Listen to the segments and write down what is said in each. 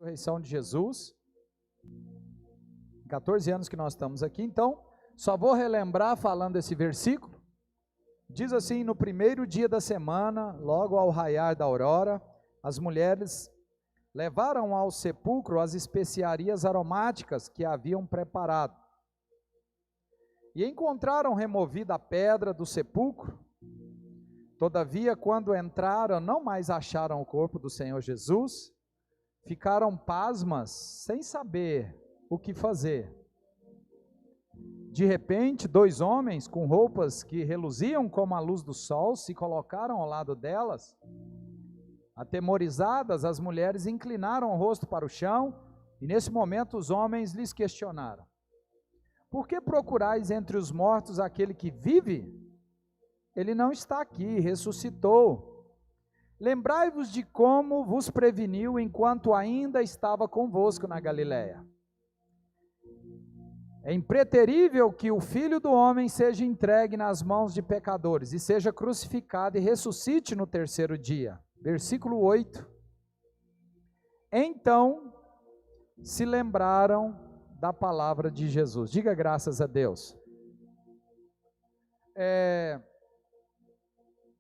Ressurreição de Jesus. 14 anos que nós estamos aqui, então só vou relembrar falando esse versículo. Diz assim: no primeiro dia da semana, logo ao raiar da aurora, as mulheres levaram ao sepulcro as especiarias aromáticas que haviam preparado. E encontraram removida a pedra do sepulcro. Todavia, quando entraram, não mais acharam o corpo do Senhor Jesus. Ficaram pasmas, sem saber o que fazer. De repente, dois homens com roupas que reluziam como a luz do sol se colocaram ao lado delas. Atemorizadas, as mulheres inclinaram o rosto para o chão, e nesse momento os homens lhes questionaram: por que procurais entre os mortos aquele que vive? Ele não está aqui, ressuscitou. Lembrai-vos de como vos preveniu enquanto ainda estava convosco na Galiléia. É impreterível que o Filho do Homem seja entregue nas mãos de pecadores e seja crucificado e ressuscite no terceiro dia. Versículo 8. Então se lembraram da palavra de Jesus. Diga graças a Deus.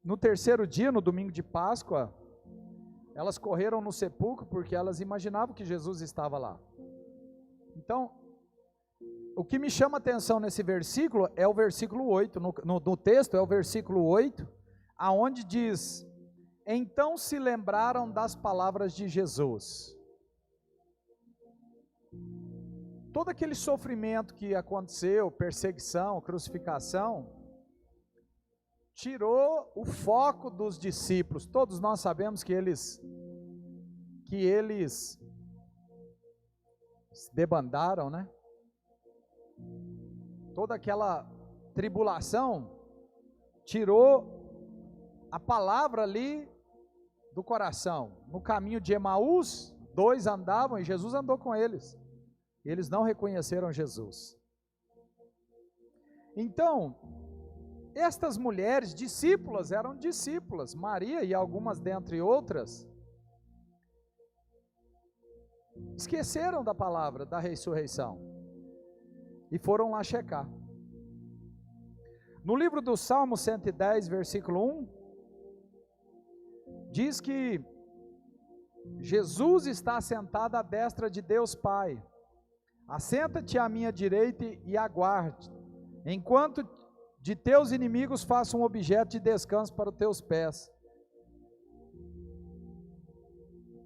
No terceiro dia, no domingo de Páscoa, elas correram no sepulcro porque elas imaginavam que Jesus estava lá. Então, o que me chama a atenção nesse versículo é o versículo 8, no texto é o versículo 8, aonde diz: então se lembraram das palavras de Jesus. Todo aquele sofrimento que aconteceu, perseguição, crucificação, tirou o foco dos discípulos. Todos nós sabemos que eles se debandaram, né? Toda aquela tribulação tirou a palavra ali do coração. No caminho de Emaús, dois andavam e Jesus andou com eles. E eles não reconheceram Jesus. Então, estas mulheres, discípulas, eram discípulas, Maria e algumas dentre outras, esqueceram da palavra da ressurreição e foram lá checar. No livro do Salmo 110, versículo 1, diz que Jesus está sentado à destra de Deus Pai. Assenta-te à minha direita e aguarde, enquanto de teus inimigos faça um objeto de descanso para os teus pés.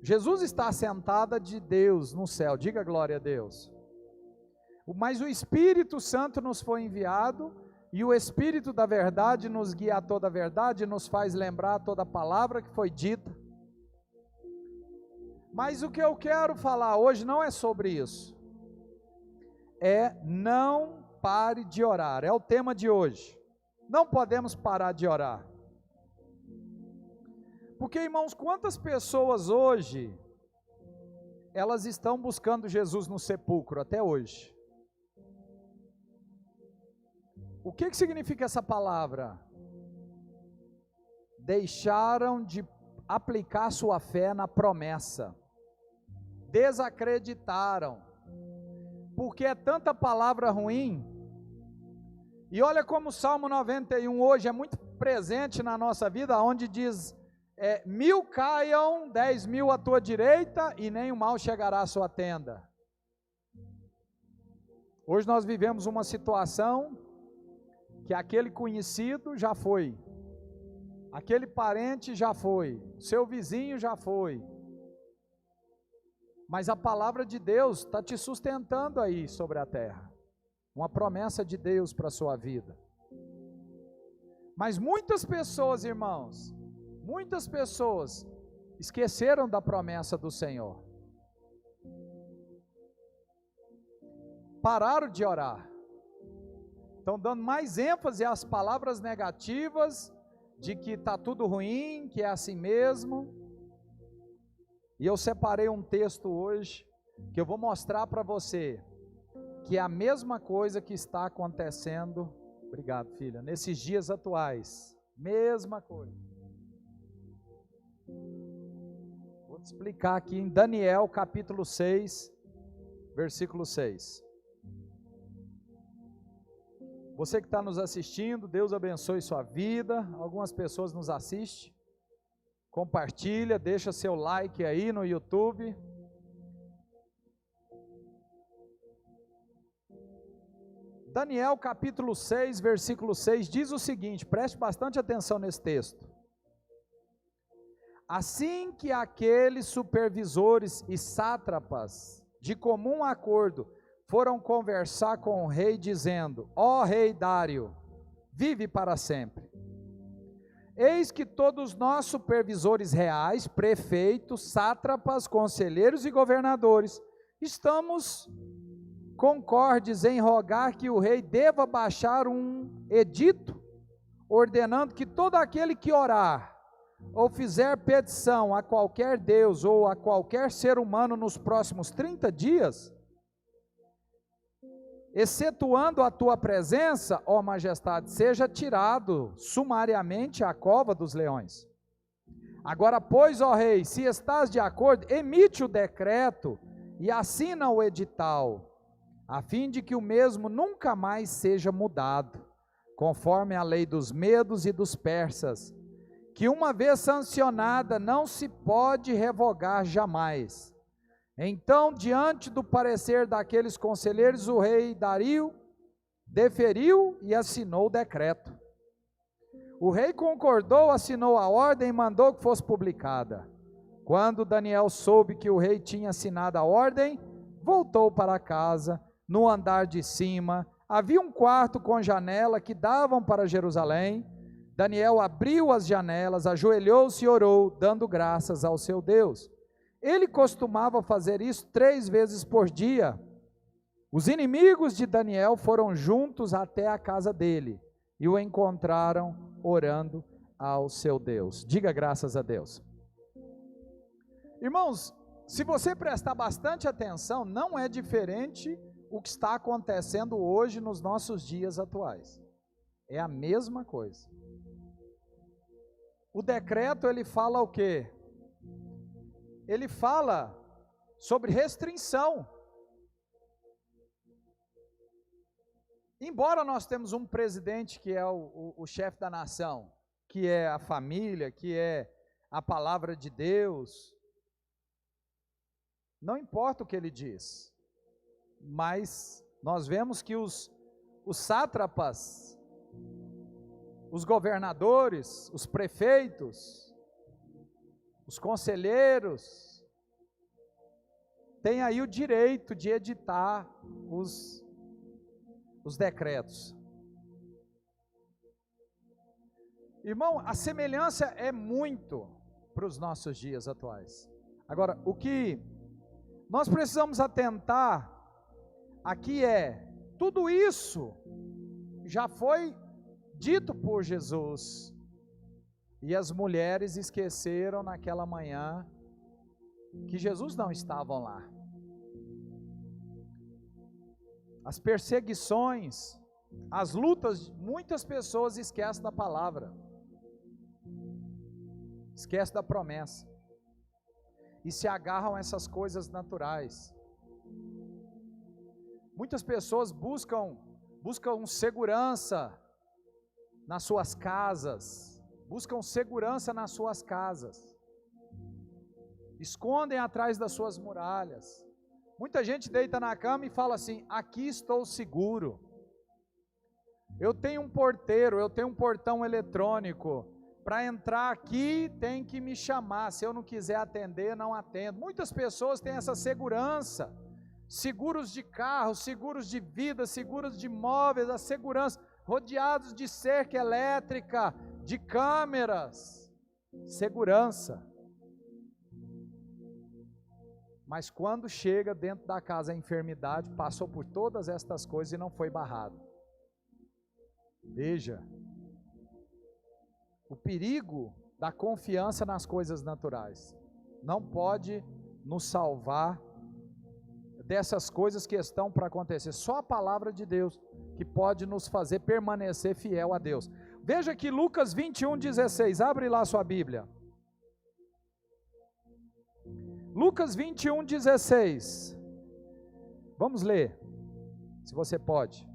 Jesus está assentada de Deus no céu, diga glória a Deus. Mas o Espírito Santo nos foi enviado, e o Espírito da verdade nos guia a toda a verdade, nos faz lembrar toda a palavra que foi dita. Mas o que eu quero falar hoje não é sobre isso. Não pare de orar, é o tema de hoje. Não podemos parar de orar. Porque, irmãos, quantas pessoas hoje, elas estão buscando Jesus no sepulcro até hoje? O que significa essa palavra? Deixaram de aplicar sua fé na promessa. Desacreditaram. Porque é tanta palavra ruim. E olha como o Salmo 91 hoje é muito presente na nossa vida, onde diz: 1000 caiam, 10.000 à tua direita, e nem o mal chegará à sua tenda. Hoje nós vivemos uma situação que aquele conhecido já foi, aquele parente já foi, seu vizinho já foi, mas a palavra de Deus está te sustentando aí sobre a terra, uma promessa de Deus para a sua vida. Mas muitas pessoas, irmãos, muitas pessoas esqueceram da promessa do Senhor, pararam de orar, estão dando mais ênfase às palavras negativas, de que está tudo ruim, que é assim mesmo. E eu separei um texto hoje, que eu vou mostrar para você, que é a mesma coisa que está acontecendo, obrigado filha, nesses dias atuais, mesma coisa. Vou te explicar aqui em Daniel capítulo 6, versículo 6. Você que está nos assistindo, Deus abençoe sua vida. Algumas pessoas nos assistem. Compartilha, deixa seu like aí no YouTube. Daniel capítulo 6, versículo 6 diz o seguinte, preste bastante atenção nesse texto. Assim que aqueles supervisores e sátrapas, de comum acordo, foram conversar com o rei, dizendo: ó rei Dário, vive para sempre. Eis que todos nós, supervisores reais, prefeitos, sátrapas, conselheiros e governadores, estamos concordes em rogar que o rei deva baixar um edito, ordenando que todo aquele que orar, ou fizer petição a qualquer Deus, ou a qualquer ser humano nos próximos 30 dias, excetuando a tua presença, ó majestade, seja tirado sumariamente à cova dos leões. Agora, pois, ó rei, se estás de acordo, emite o decreto e assina o edital, a fim de que o mesmo nunca mais seja mudado, conforme a lei dos medos e dos persas, que uma vez sancionada não se pode revogar jamais. Então, diante do parecer daqueles conselheiros, o rei Dario deferiu e assinou o decreto. O rei concordou, assinou a ordem e mandou que fosse publicada. Quando Daniel soube que o rei tinha assinado a ordem, voltou para casa. No andar de cima havia um quarto com janela que davam para Jerusalém. Daniel abriu as janelas, ajoelhou-se e orou, dando graças ao seu Deus. Ele costumava fazer isso 3 vezes por dia. Os inimigos de Daniel foram juntos até a casa dele e o encontraram orando ao seu Deus. Diga graças a Deus. Irmãos, se você prestar bastante atenção, não é diferente o que está acontecendo hoje nos nossos dias atuais. É a mesma coisa. O decreto, ele fala o quê? Ele fala sobre restrição. Embora nós temos um presidente que é o chefe da nação, que é a família, que é a palavra de Deus, não importa o que ele diz, mas nós vemos que os sátrapas, os governadores, os prefeitos, os conselheiros, têm aí o direito de editar os decretos. Irmão, a semelhança é muito para os nossos dias atuais. Agora, o que nós precisamos atentar aqui é, tudo isso já foi dito por Jesus, e as mulheres esqueceram naquela manhã que Jesus não estava lá. As perseguições, as lutas, muitas pessoas esquecem da palavra, esquecem da promessa, e se agarram a essas coisas naturais. Muitas pessoas buscam segurança nas suas casas, escondem atrás das suas muralhas. Muita gente deita na cama e fala assim: aqui estou seguro, eu tenho um porteiro, eu tenho um portão eletrônico, para entrar aqui tem que me chamar, se eu não quiser atender, não atendo. Muitas pessoas têm essa segurança, seguros de carro, seguros de vida, seguros de imóveis, a segurança, rodeados de cerca elétrica, de câmeras, segurança. Mas quando chega dentro da casa a enfermidade, passou por todas estas coisas e não foi barrado. Veja, o perigo da confiança nas coisas naturais não pode nos salvar dessas coisas que estão para acontecer. Só a palavra de Deus que pode nos fazer permanecer fiel a Deus. Veja que Lucas 21:16, abre lá sua Bíblia. Lucas 21:16. Vamos ler, se você pode.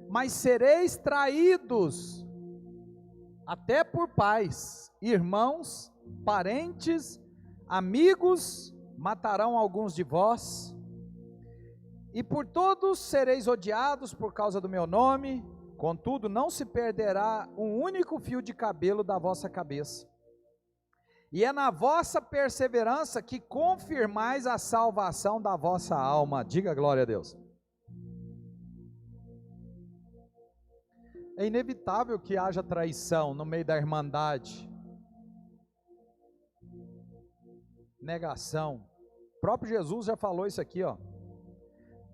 Mas sereis traídos até por pais, irmãos, parentes, amigos, matarão alguns de vós, e por todos sereis odiados por causa do meu nome, contudo não se perderá um único fio de cabelo da vossa cabeça. E é na vossa perseverança que confirmais a salvação da vossa alma. Diga glória a Deus. É inevitável que haja traição no meio da irmandade, negação. O próprio Jesus já falou isso aqui, ó.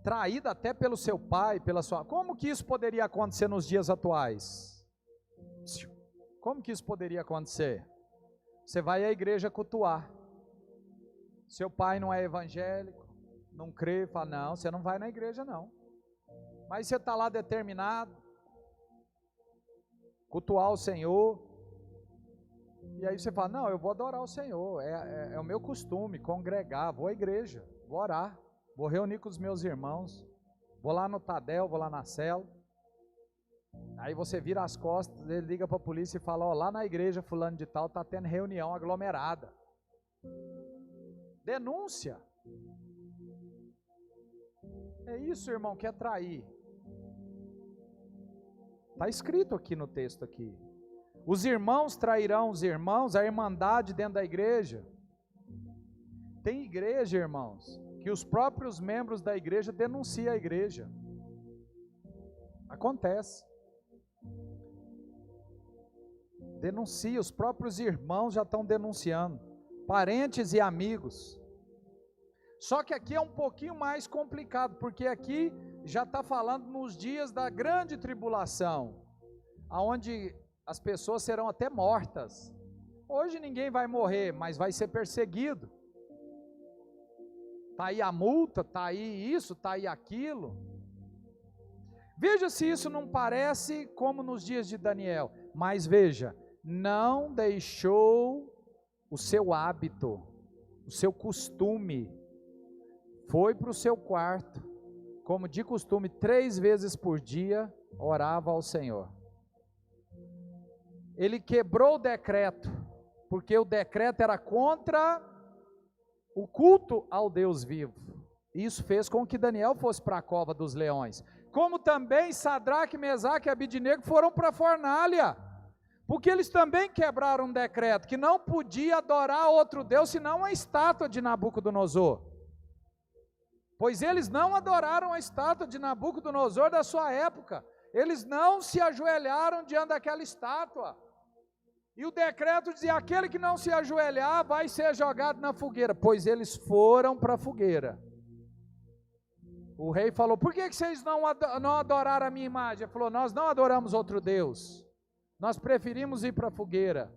Traída até pelo seu pai, pela sua... Como que isso poderia acontecer nos dias atuais? Como que isso poderia acontecer? Você vai à igreja cultuar. Seu pai não é evangélico, não crê, fala, não, você não vai na igreja não. Mas você está lá determinado, cultuar o Senhor, e aí você fala, não, eu vou adorar o Senhor, é o meu costume, congregar, vou à igreja, vou orar, vou reunir com os meus irmãos, vou lá no Tadel, vou lá na cela. Aí você vira as costas, ele liga para a polícia e fala, ó, lá na igreja fulano de tal está tendo reunião aglomerada. Denúncia. É isso, irmão, que é trair. Está escrito aqui no texto aqui. Os irmãos trairão os irmãos, a irmandade dentro da igreja. Tem igreja, irmãos, que os próprios membros da igreja denunciam a igreja. Acontece. Denuncia, os próprios irmãos já estão denunciando. Parentes e amigos. Só que aqui é um pouquinho mais complicado, porque aqui já está falando nos dias da grande tribulação, aonde as pessoas serão até mortas. Hoje ninguém vai morrer, mas vai ser perseguido. Está aí a multa, está aí isso, está aí aquilo. Veja se isso não parece como nos dias de Daniel. Mas veja, não deixou o seu hábito, o seu costume, foi para o seu quarto, como de costume, 3 vezes por dia, orava ao Senhor. Ele quebrou o decreto, porque o decreto era contra o culto ao Deus vivo. Isso fez com que Daniel fosse para a cova dos leões. Como também Sadraque, Mesaque e Abidnego foram para a fornalha, porque eles também quebraram um decreto, que não podia adorar outro Deus, senão a estátua de Nabucodonosor. Pois eles não adoraram a estátua de Nabucodonosor da sua época, eles não se ajoelharam diante daquela estátua. E o decreto dizia, aquele que não se ajoelhar vai ser jogado na fogueira, pois eles foram para a fogueira. O rei falou, por que vocês não adoraram a minha imagem? Ele falou, nós não adoramos outro Deus, nós preferimos ir para a fogueira.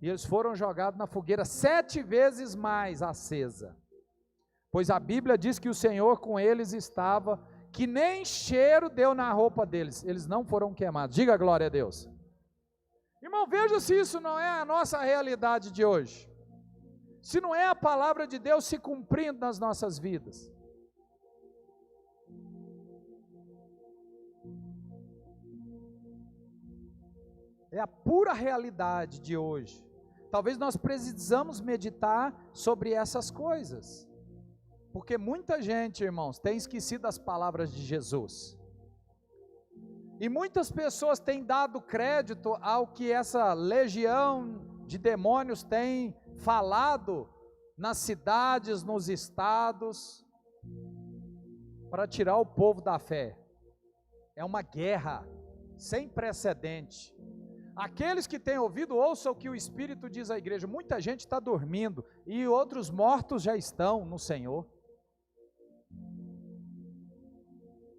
E eles foram jogados na fogueira 7 vezes mais acesa. Pois a Bíblia diz que o Senhor com eles estava, que nem cheiro deu na roupa deles, eles não foram queimados. Diga glória a Deus. Irmão, veja se isso não é a nossa realidade de hoje. Se não é a palavra de Deus se cumprindo nas nossas vidas. É a pura realidade de hoje. Talvez nós precisamos meditar sobre essas coisas. Porque muita gente, irmãos, tem esquecido as palavras de Jesus. E muitas pessoas têm dado crédito ao que essa legião de demônios tem falado nas cidades, nos estados, para tirar o povo da fé. É uma guerra sem precedente. Aqueles que têm ouvido, ouçam o que o Espírito diz à igreja. Muita gente está dormindo e outros mortos já estão no Senhor.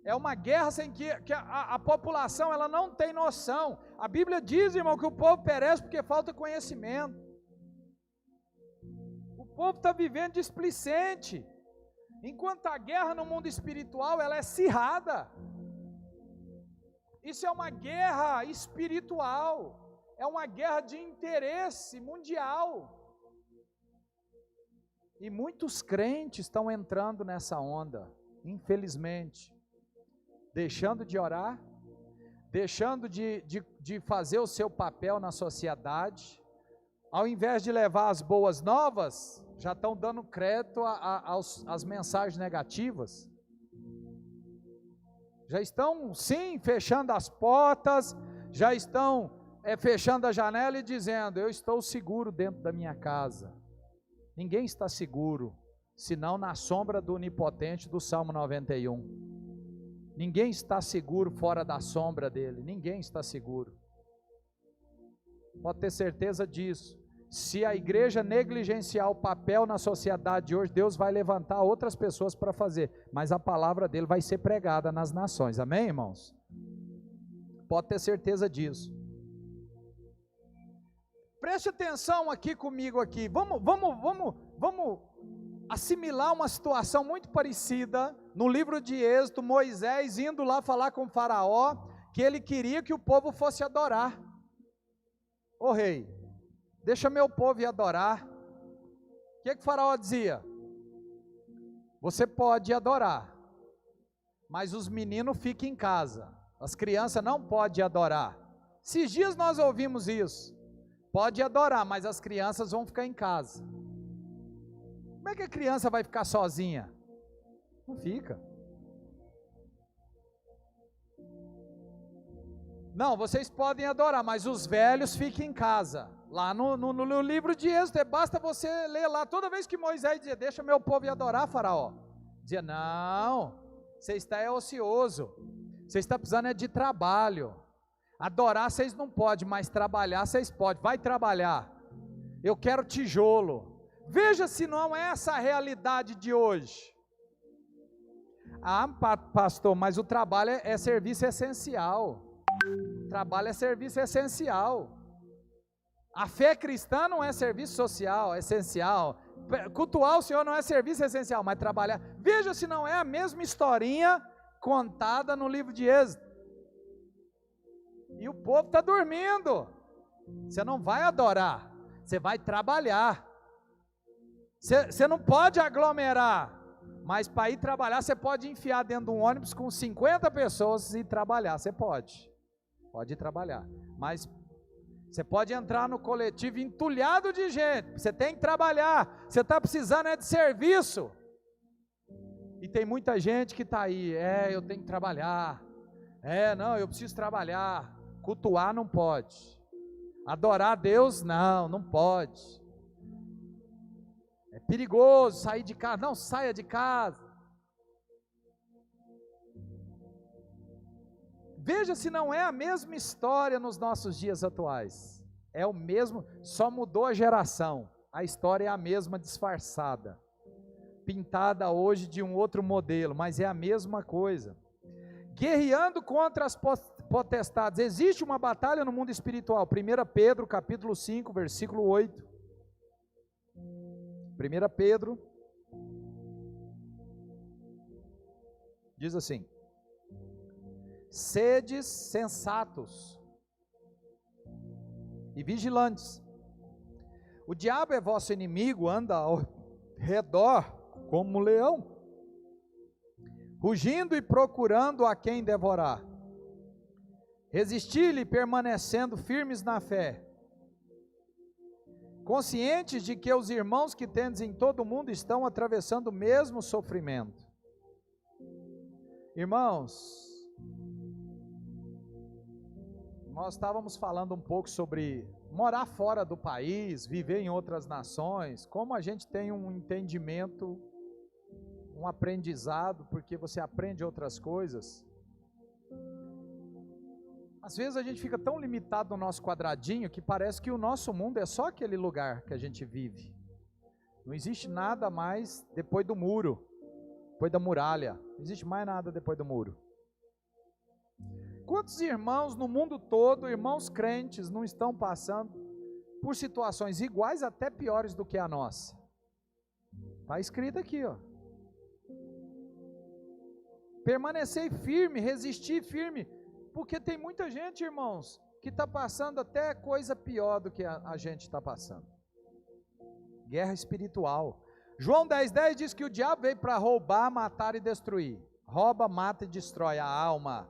É uma guerra sem que a população ela não tem noção. A Bíblia diz, irmão, que o povo perece porque falta conhecimento. O povo está vivendo displicente. Enquanto a guerra no mundo espiritual ela é acirrada. Isso é uma guerra espiritual. é uma guerra de interesse mundial. E muitos crentes estão entrando nessa onda, infelizmente, deixando de orar, deixando de fazer o seu papel na sociedade, ao invés de levar as boas novas, já estão dando crédito às mensagens negativas. Já estão, sim, fechando as portas, já estão fechando a janela e dizendo: eu estou seguro dentro da minha casa. Ninguém está seguro, senão na sombra do onipotente do Salmo 91. Ninguém está seguro fora da sombra dele, ninguém está seguro. Pode ter certeza disso. Se a igreja negligenciar o papel na sociedade de hoje, Deus vai levantar outras pessoas para fazer, mas a palavra dele vai ser pregada nas nações, amém, irmãos? Pode ter certeza disso. Preste atenção aqui comigo aqui, vamos assimilar uma situação muito parecida no livro de Êxodo, Moisés indo lá falar com o faraó, que ele queria que o povo fosse adorar. Ô rei, deixa meu povo ir adorar. O que o faraó dizia? Você pode adorar, mas os meninos ficam em casa, as crianças não podem adorar. Esses dias nós ouvimos isso. Pode adorar, mas as crianças vão ficar em casa. Como é que a criança vai ficar sozinha? Não fica. Não, vocês podem adorar, mas os velhos fiquem em casa. Lá no livro de Êxodo, basta você ler lá, toda vez que Moisés dizia: deixa meu povo ir adorar, faraó, dizia: não, você está ocioso, você está precisando de trabalho. Adorar vocês não podem, mas trabalhar vocês podem. Vai trabalhar. Eu quero tijolo. Veja se não é essa a realidade de hoje. Ah, pastor, mas o trabalho é serviço essencial. Trabalho é serviço essencial. A fé cristã não é serviço social, é essencial. Cultuar o Senhor não é serviço essencial, mas trabalhar. Veja se não é a mesma historinha contada no livro de Êxodo. E o povo está dormindo. Você não vai adorar, você vai trabalhar. Você não pode aglomerar, mas para ir trabalhar você pode enfiar dentro de um ônibus com 50 pessoas e trabalhar. Você pode ir trabalhar, mas você pode entrar no coletivo entulhado de gente. Você tem que trabalhar, você está precisando de serviço. E tem muita gente que está aí: eu tenho que trabalhar, não, eu preciso trabalhar. Cultuar não pode, adorar a Deus não pode, é perigoso sair de casa. Não saia de casa. Veja se não é a mesma história nos nossos dias atuais. É o mesmo, só mudou a geração, a história é a mesma, disfarçada, pintada hoje de um outro modelo, mas é a mesma coisa. Guerreando contra as potestades. Existe uma batalha no mundo espiritual. 1 Pedro capítulo 5, versículo 8. 1 Pedro diz assim: sedes sensatos e vigilantes. O diabo é vosso inimigo, anda ao redor como um leão, rugindo e procurando a quem devorar. Resisti-lhe, permanecendo firmes na fé, conscientes de que os irmãos que tendes em todo o mundo estão atravessando o mesmo sofrimento. Irmãos, nós estávamos falando um pouco sobre morar fora do país, viver em outras nações, como a gente tem um entendimento, um aprendizado, porque você aprende outras coisas. Às vezes a gente fica tão limitado no nosso quadradinho que parece que o nosso mundo é só aquele lugar que a gente vive. Não existe nada mais depois do muro, depois da muralha. Não existe mais nada depois do muro. Quantos irmãos no mundo todo, irmãos crentes, não estão passando por situações iguais, até piores do que a nossa? Está escrito aqui, ó. Permanecer firme, resistir firme. Porque tem muita gente, irmãos, que está passando até coisa pior do que a gente está passando. Guerra espiritual. João 10,10 diz que o diabo veio para roubar, matar e destruir. Rouba, mata e destrói a alma.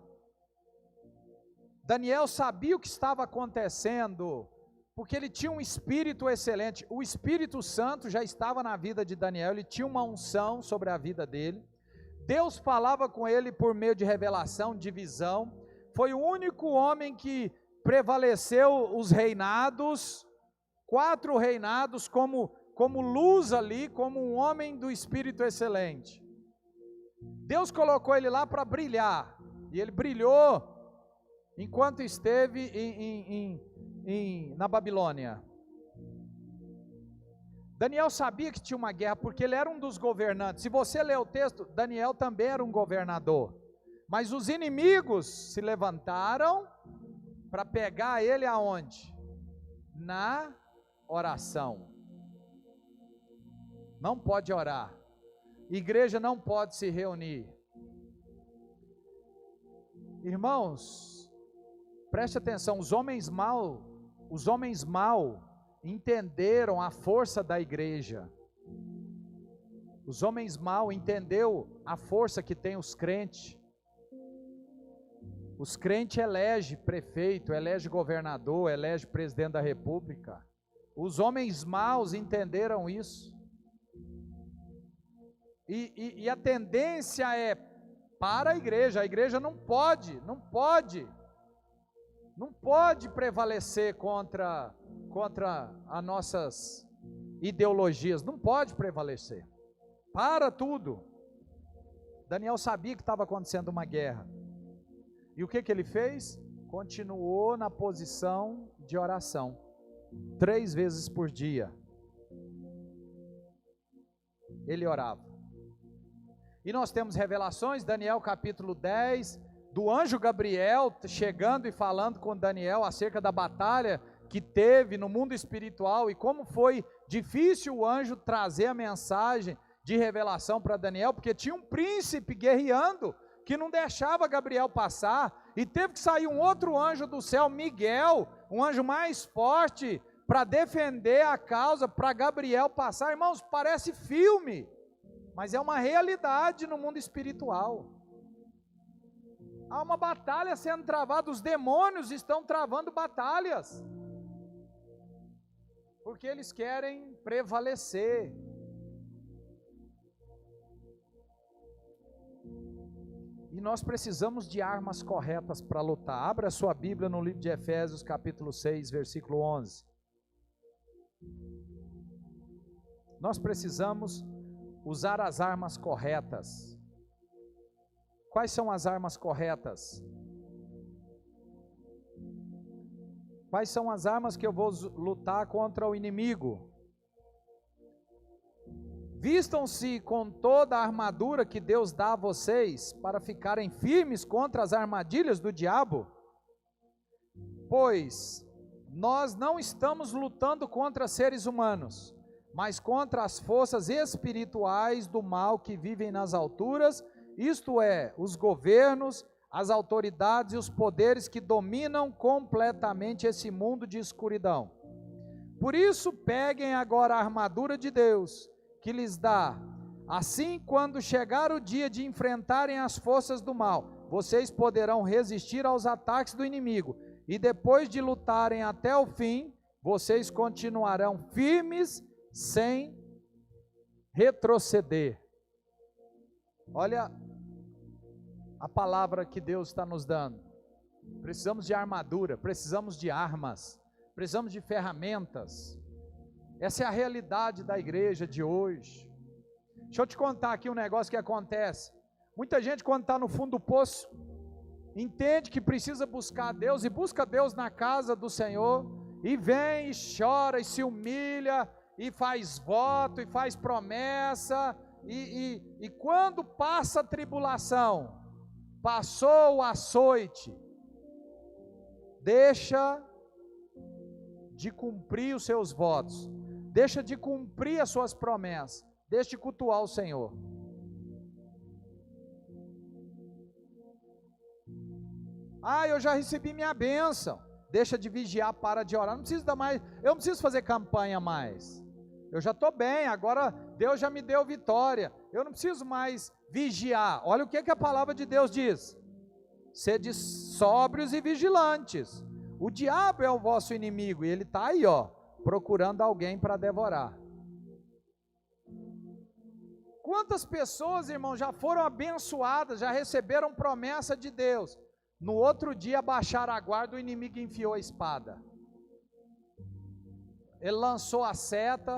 Daniel sabia o que estava acontecendo, porque ele tinha um espírito excelente. O Espírito Santo já estava na vida de Daniel, ele tinha uma unção sobre a vida dele. Deus falava com ele por meio de revelação, de visão. Foi o único homem que prevaleceu os reinados, 4 reinados, como luz ali, como um homem do espírito excelente. Deus colocou ele lá para brilhar, e ele brilhou enquanto esteve na Babilônia. Daniel sabia que tinha uma guerra, porque ele era um dos governantes. Se você ler o texto, Daniel também era um governador. Mas os inimigos se levantaram para pegar ele aonde? Na oração. Não pode orar. Igreja não pode se reunir. Irmãos, preste atenção, os homens mal entenderam a força da igreja. Os homens mal entenderam a força que tem os crentes. Os crentes elegem prefeito, elegem governador, elegem presidente da república. Os homens maus entenderam isso. E a tendência é para a igreja não pode prevalecer contra as nossas ideologias, não pode prevalecer, para tudo. Daniel sabia que estava acontecendo uma guerra, e o que ele fez? Continuou na posição de oração, 3 vezes por dia, ele orava. E nós temos revelações, Daniel capítulo 10, do anjo Gabriel chegando e falando com Daniel acerca da batalha que teve no mundo espiritual e como foi difícil o anjo trazer a mensagem de revelação para Daniel, porque tinha um príncipe guerreando que não deixava Gabriel passar, e teve que sair um outro anjo do céu, Miguel, um anjo mais forte, para defender a causa, para Gabriel passar. Irmãos, parece filme, mas é uma realidade no mundo espiritual. Há uma batalha sendo travada, os demônios estão travando batalhas, porque eles querem prevalecer. E nós precisamos de armas corretas para lutar. Abra a sua Bíblia no livro de Efésios capítulo 6, versículo 11. Nós precisamos usar as armas corretas. Quais são as armas corretas? Quais são as armas que eu vou lutar contra o inimigo? Vistam-se com toda a armadura que Deus dá a vocês, para ficarem firmes contra as armadilhas do diabo. Pois nós não estamos lutando contra seres humanos, mas contra as forças espirituais do mal que vivem nas alturas, isto é, os governos, as autoridades e os poderes que dominam completamente esse mundo de escuridão. Por isso, peguem agora a armadura de Deus, que lhes dá, assim quando chegar o dia de enfrentarem as forças do mal, vocês poderão resistir aos ataques do inimigo, e depois de lutarem até o fim, vocês continuarão firmes, sem retroceder. Olha a palavra que Deus está nos dando. Precisamos de armadura, precisamos de armas, precisamos de ferramentas. Essa é a realidade da igreja de hoje. Deixa eu te contar aqui um negócio que acontece. Muita gente, quando está no fundo do poço, entende que precisa buscar Deus, e busca Deus na casa do Senhor, e vem e chora e se humilha, e faz voto, e faz promessa, e quando passa a tribulação, passou o açoite, deixa de cumprir os seus votos, deixa de cumprir as suas promessas, deixa de cultuar o Senhor. Eu já recebi minha bênção, deixa de vigiar, para de orar. Não preciso dar mais, eu não preciso fazer campanha mais. Eu já estou bem, agora Deus já me deu vitória. Eu não preciso mais vigiar. Olha o que a palavra de Deus diz: sede sóbrios e vigilantes. O diabo é o vosso inimigo e ele está aí, procurando alguém para devorar. Quantas pessoas, irmão, já foram abençoadas, já receberam promessa de Deus, no outro dia baixaram a guarda, o inimigo enfiou a espada, ele lançou a seta.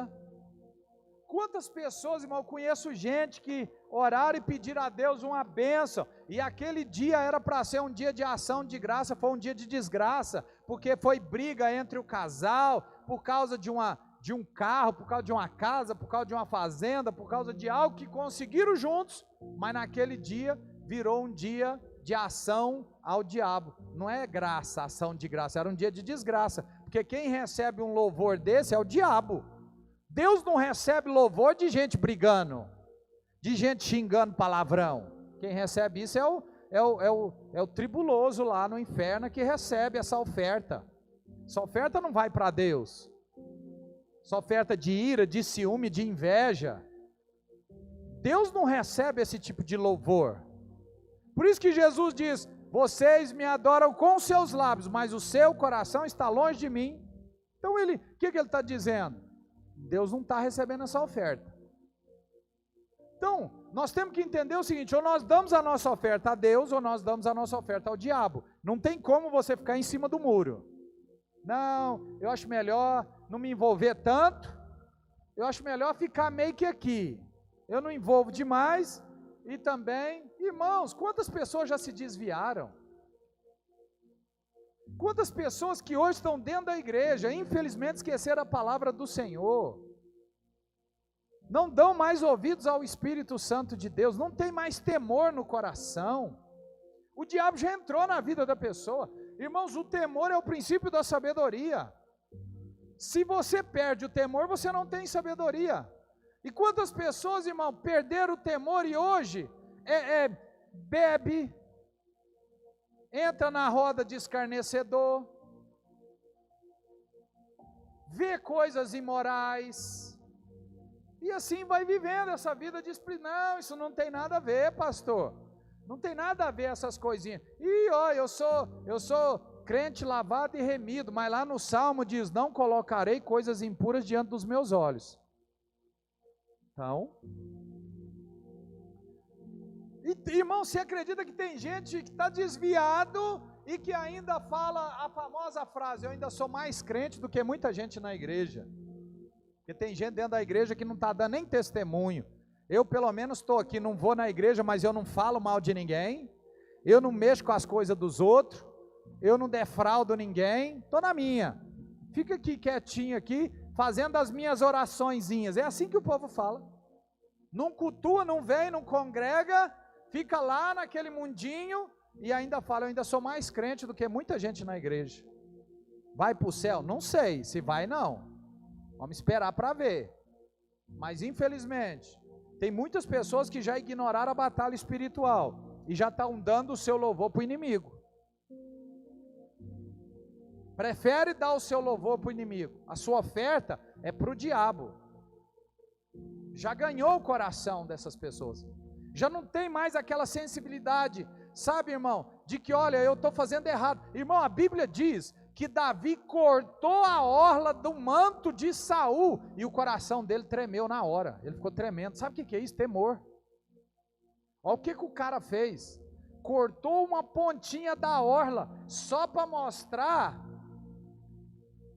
Quantas pessoas, irmão, eu conheço gente que oraram e pediram a Deus uma bênção, e aquele dia era para ser um dia de ação de graça, foi um dia de desgraça, porque foi briga entre o casal, por causa de um carro, por causa de uma casa, por causa de uma fazenda, por causa de algo que conseguiram juntos, mas naquele dia virou um dia de ação ao diabo. Não é graça, ação de graça, era um dia de desgraça, porque quem recebe um louvor desse é o diabo. Deus não recebe louvor de gente brigando, de gente xingando palavrão. Quem recebe isso é o tribuloso lá no inferno que recebe essa oferta. Essa oferta não vai para Deus. Essa oferta de ira, de ciúme, de inveja. Deus não recebe esse tipo de louvor. Por isso que Jesus diz: vocês me adoram com seus lábios, mas o seu coração está longe de mim. Então o que ele está dizendo? Deus não está recebendo essa oferta. Então, nós temos que entender o seguinte: ou nós damos a nossa oferta a Deus, ou nós damos a nossa oferta ao diabo. Não tem como você ficar em cima do muro. Não, eu acho melhor não me envolver tanto, eu acho melhor ficar meio que aqui. Eu não envolvo demais, e também, irmãos, quantas pessoas já se desviaram? Quantas pessoas que hoje estão dentro da igreja, infelizmente esqueceram a palavra do Senhor, não dão mais ouvidos ao Espírito Santo de Deus, não tem mais temor no coração. O diabo já entrou na vida da pessoa. Irmãos, o temor é o princípio da sabedoria. Se você perde o temor, você não tem sabedoria. E quantas pessoas, irmão, perderam o temor e hoje bebe, entra na roda de escarnecedor, vê coisas imorais, e assim vai vivendo essa vida de espírito. Não, isso não tem nada a ver, pastor, não tem nada a ver essas coisinhas. E ó, eu sou crente lavado e remido, mas lá no Salmo diz: não colocarei coisas impuras diante dos meus olhos. Então, irmão, você acredita que tem gente que está desviado e que ainda fala a famosa frase: eu ainda sou mais crente do que muita gente na igreja? Porque tem gente dentro da igreja que não está dando nem testemunho. Eu pelo menos estou aqui, não vou na igreja, mas eu não falo mal de ninguém, eu não mexo com as coisas dos outros, eu não defraudo ninguém, estou na minha, fica aqui quietinho aqui, fazendo as minhas oraçõezinhas. É assim que o povo fala. Não cultua, não vem, não congrega, fica lá naquele mundinho e ainda fala: eu ainda sou mais crente do que muita gente na igreja. Vai para o céu? Não sei, se vai não, vamos esperar para ver. Mas infelizmente, tem muitas pessoas que já ignoraram a batalha espiritual e já estão dando o seu louvor para o inimigo. Prefere dar o seu louvor para o inimigo, a sua oferta é para o diabo. Já ganhou o coração dessas pessoas, já não tem mais aquela sensibilidade, sabe, irmão, de que olha, eu estou fazendo errado. Irmão, a Bíblia diz que Davi cortou a orla do manto de Saul, e o coração dele tremeu na hora, ele ficou tremendo. Sabe o que é isso? Temor. Olha o que o cara fez, cortou uma pontinha da orla, só para mostrar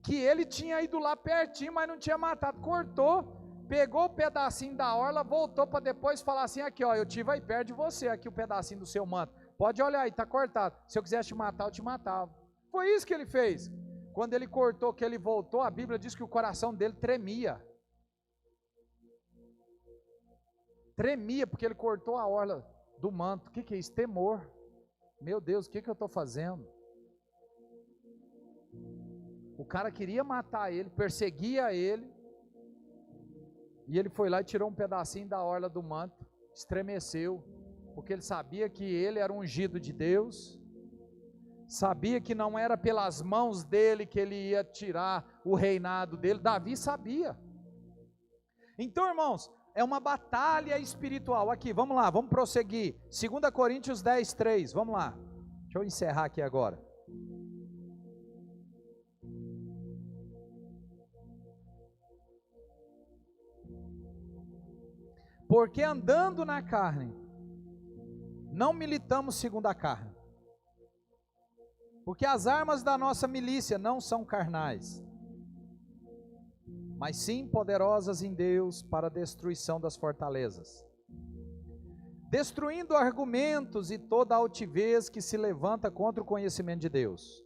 que ele tinha ido lá pertinho, mas não tinha matado. Cortou, pegou o pedacinho da orla, voltou para depois falar assim: aqui ó, eu tive aí perto de você, aqui o pedacinho do seu manto, pode olhar aí, está cortado, se eu quisesse te matar, eu te matava. Foi isso que ele fez. Quando ele cortou, que ele voltou, a Bíblia diz que o coração dele tremia. Tremia, porque ele cortou a orla do manto. O que é isso? Temor. Meu Deus, o que eu estou fazendo? O cara queria matar ele, perseguia ele, e ele foi lá e tirou um pedacinho da orla do manto, estremeceu, porque ele sabia que ele era ungido de Deus, sabia que não era pelas mãos dele que ele ia tirar o reinado dele. Davi sabia. Então, irmãos, é uma batalha espiritual. Aqui, vamos lá, vamos prosseguir. 2 Coríntios 10, 3, vamos lá. Deixa eu encerrar aqui agora. Porque andando na carne, não militamos segundo a carne. Porque as armas da nossa milícia não são carnais, mas sim poderosas em Deus para a destruição das fortalezas, destruindo argumentos e toda altivez que se levanta contra o conhecimento de Deus.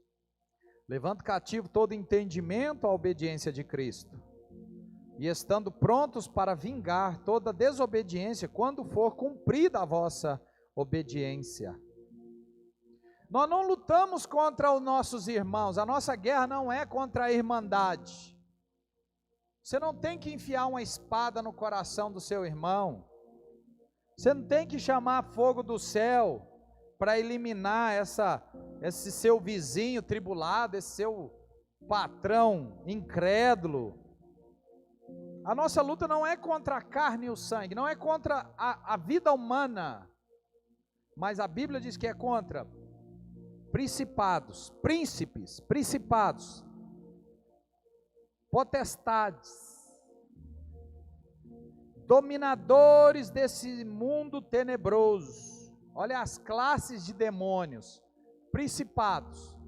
Levanta cativo todo entendimento à obediência de Cristo, e estando prontos para vingar toda desobediência quando for cumprida a vossa obediência. Nós não lutamos contra os nossos irmãos, a nossa guerra não é contra a irmandade. Você não tem que enfiar uma espada no coração do seu irmão, você não tem que chamar fogo do céu para eliminar esse seu vizinho tribulado, esse seu patrão incrédulo. A nossa luta não é contra a carne e o sangue, não é contra a vida humana, mas a Bíblia diz que é contra principados, príncipes, principados, potestades, dominadores desse mundo tenebroso. Olha as classes de demônios: principados,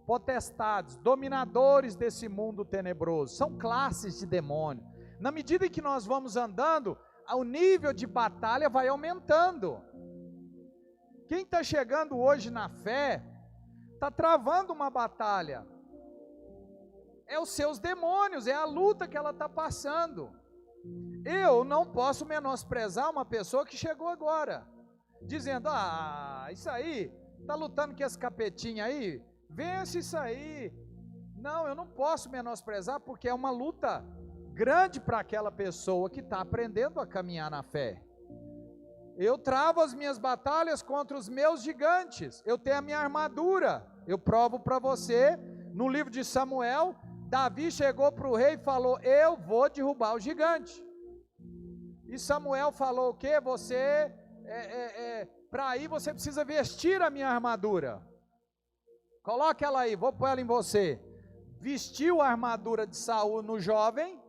potestades, dominadores desse mundo tenebroso. São classes de demônio. Na medida em que nós vamos andando, o nível de batalha vai aumentando. Quem está chegando hoje na fé, está travando uma batalha. É os seus demônios, é a luta que ela está passando. Eu não posso menosprezar uma pessoa que chegou agora, dizendo: isso aí, está lutando com esse capetinho aí, vence isso aí. Não, eu não posso menosprezar, porque é uma luta grande para aquela pessoa que está aprendendo a caminhar na fé. Eu travo as minhas batalhas contra os meus gigantes, eu tenho a minha armadura. Eu provo para você, no livro de Samuel, Davi chegou para o rei e falou: eu vou derrubar o gigante. E Samuel falou: o quê? Para ir você precisa vestir a minha armadura. Coloque ela aí, vou pôr ela em você. Vestiu a armadura de Saul no jovem,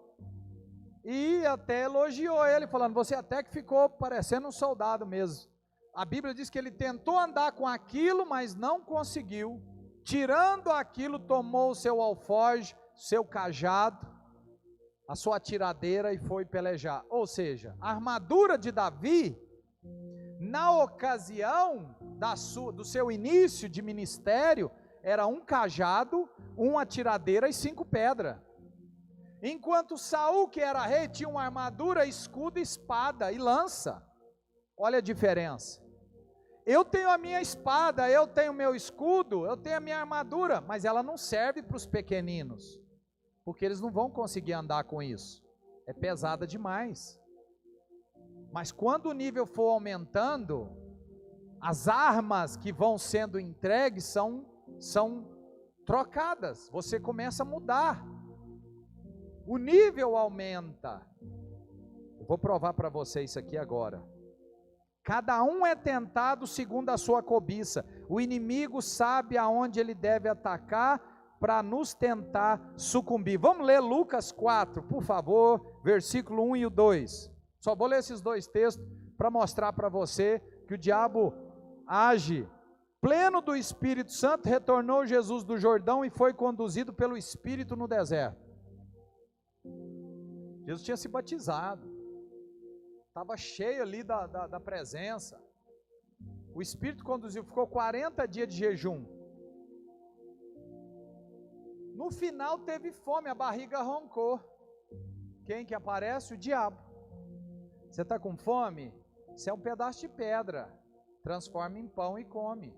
e até elogiou ele, falando: você até que ficou parecendo um soldado mesmo. A Bíblia diz que ele tentou andar com aquilo, mas não conseguiu. Tirando aquilo, tomou o seu alforje, seu cajado, a sua tiradeira e foi pelejar. Ou seja, a armadura de Davi, na ocasião do seu início de ministério, era um cajado, uma tiradeira e 5 pedras. Enquanto Saul, que era rei, tinha uma armadura, escudo, espada e lança. Olha a diferença. Eu tenho a minha espada, eu tenho o meu escudo, eu tenho a minha armadura, mas ela não serve para os pequeninos, porque eles não vão conseguir andar com isso, é pesada demais. Mas quando o nível for aumentando, as armas que vão sendo entregues são trocadas, você começa a mudar, o nível aumenta. Eu vou provar para você isso aqui agora. Cada um é tentado segundo a sua cobiça. O inimigo sabe aonde ele deve atacar para nos tentar sucumbir. Vamos ler Lucas 4, por favor, versículo 1 e o 2. Só vou ler esses 2 textos para mostrar para você que o diabo age. Pleno do Espírito Santo, retornou Jesus do Jordão e foi conduzido pelo Espírito no deserto. Jesus tinha se batizado, estava cheio ali da presença. O Espírito conduziu, ficou 40 dias de jejum. No final teve fome, a barriga roncou. Quem que aparece? O diabo. Você está com fome? Isso é um pedaço de pedra, transforma em pão e come.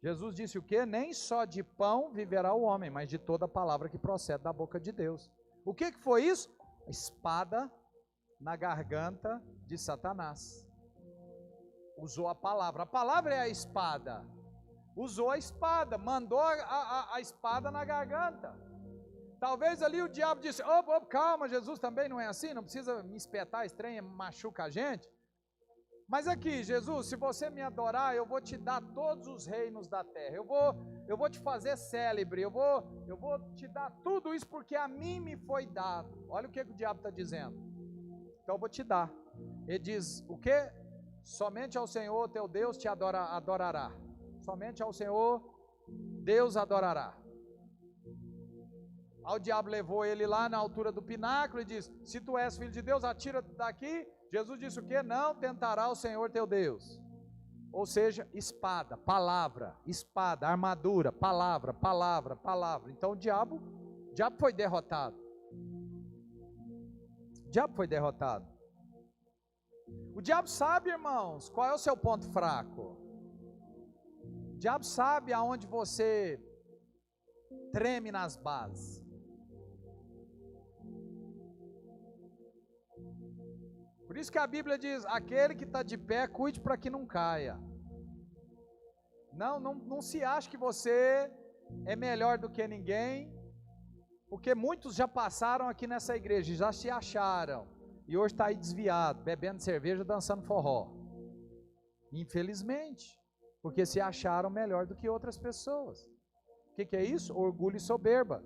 Jesus disse o quê? Nem só de pão viverá o homem, mas de toda palavra que procede da boca de Deus. O que foi isso? A espada na garganta de Satanás. Usou a palavra é a espada. Usou a espada, mandou a espada na garganta. Talvez ali o diabo disse, calma, Jesus também não é assim, não precisa me espetar, estranha, machuca a gente. Mas aqui, Jesus, se você me adorar, eu vou te dar todos os reinos da terra, eu vou te fazer célebre, eu vou te dar tudo isso porque a mim me foi dado. Olha o que o diabo está dizendo. Então eu vou te dar. Ele diz, o quê? Somente ao Senhor teu Deus te adorará. Somente ao Senhor Deus adorará. Aí o diabo levou ele lá na altura do pináculo e disse, se tu és filho de Deus, atira daqui. Jesus disse o quê? Não tentará o Senhor teu Deus. Ou seja, espada, palavra, espada, armadura, palavra, palavra, palavra. Então o diabo foi derrotado. O diabo foi derrotado. O diabo sabe, irmãos, qual é o seu ponto fraco. O diabo sabe aonde você treme nas bases. Por isso que a Bíblia diz, aquele que está de pé, cuide para que não caia. Não se ache que você é melhor do que ninguém, porque muitos já passaram aqui nessa igreja, já se acharam, e hoje está aí desviado, bebendo cerveja, dançando forró. Infelizmente, porque se acharam melhor do que outras pessoas. O que é isso? Orgulho e soberba.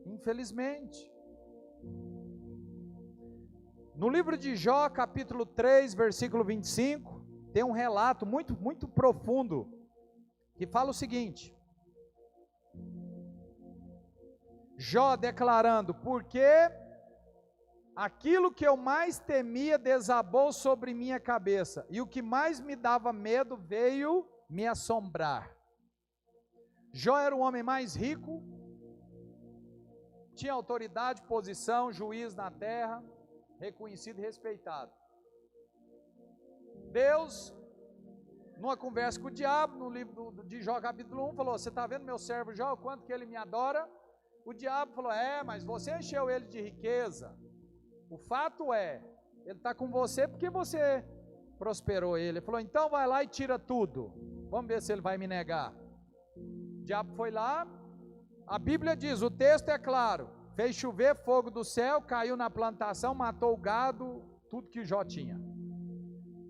Infelizmente. No livro de Jó, capítulo 3, versículo 25, tem um relato muito, muito profundo, que fala o seguinte: Jó declarando, porque aquilo que eu mais temia desabou sobre minha cabeça, e o que mais me dava medo veio me assombrar. Jó era o homem mais rico, tinha autoridade, posição, juiz na terra, reconhecido e respeitado. Deus, numa conversa com o diabo, no livro de Jó capítulo 1, falou, você está vendo meu servo Jó, o quanto que ele me adora? O diabo falou, mas você encheu ele de riqueza. O fato é, ele está com você porque você prosperou ele. Ele falou, então vai lá e tira tudo, vamos ver se ele vai me negar. O diabo foi lá, a Bíblia diz, o texto é claro, fez chover fogo do céu, caiu na plantação, matou o gado, tudo que Jó tinha.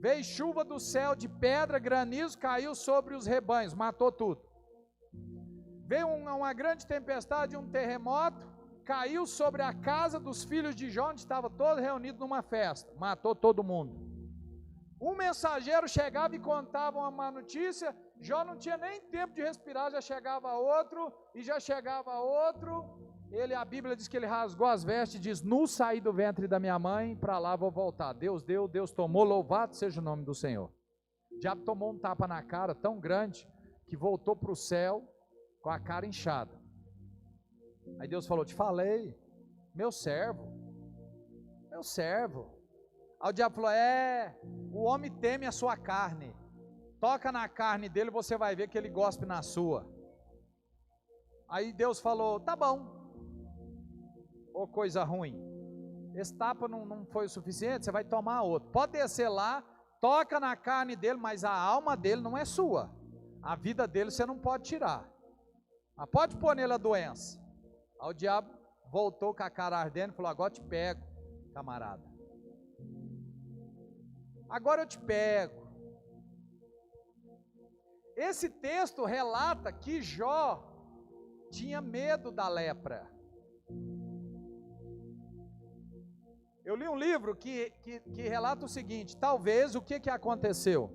Veio chuva do céu de pedra, granizo, caiu sobre os rebanhos, matou tudo. Veio uma grande tempestade, um terremoto, caiu sobre a casa dos filhos de Jó, onde estava todo reunido numa festa, matou todo mundo. Um mensageiro chegava e contava uma má notícia, Jó não tinha nem tempo de respirar, já chegava outro, e já chegava outro. A Bíblia diz que ele rasgou as vestes e diz, nu saí do ventre da minha mãe, para lá vou voltar. Deus deu, Deus tomou, louvado seja o nome do Senhor. O diabo tomou um tapa na cara tão grande, que voltou para o céu, com a cara inchada. Aí Deus falou, te falei, meu servo. Aí o diabo falou, o homem teme a sua carne, toca na carne dele, você vai ver que ele gospe na sua. Aí Deus falou, tá bom. Ô coisa ruim, esse tapa não foi o suficiente, você vai tomar outro. Pode descer lá, toca na carne dele, mas a alma dele não é sua. A vida dele você não pode tirar. Mas pode pôr nele a doença. Aí o diabo voltou com a cara ardendo e falou, agora eu te pego, camarada. Agora eu te pego. Esse texto relata que Jó tinha medo da lepra. Eu li um livro que relata o seguinte, talvez o que aconteceu?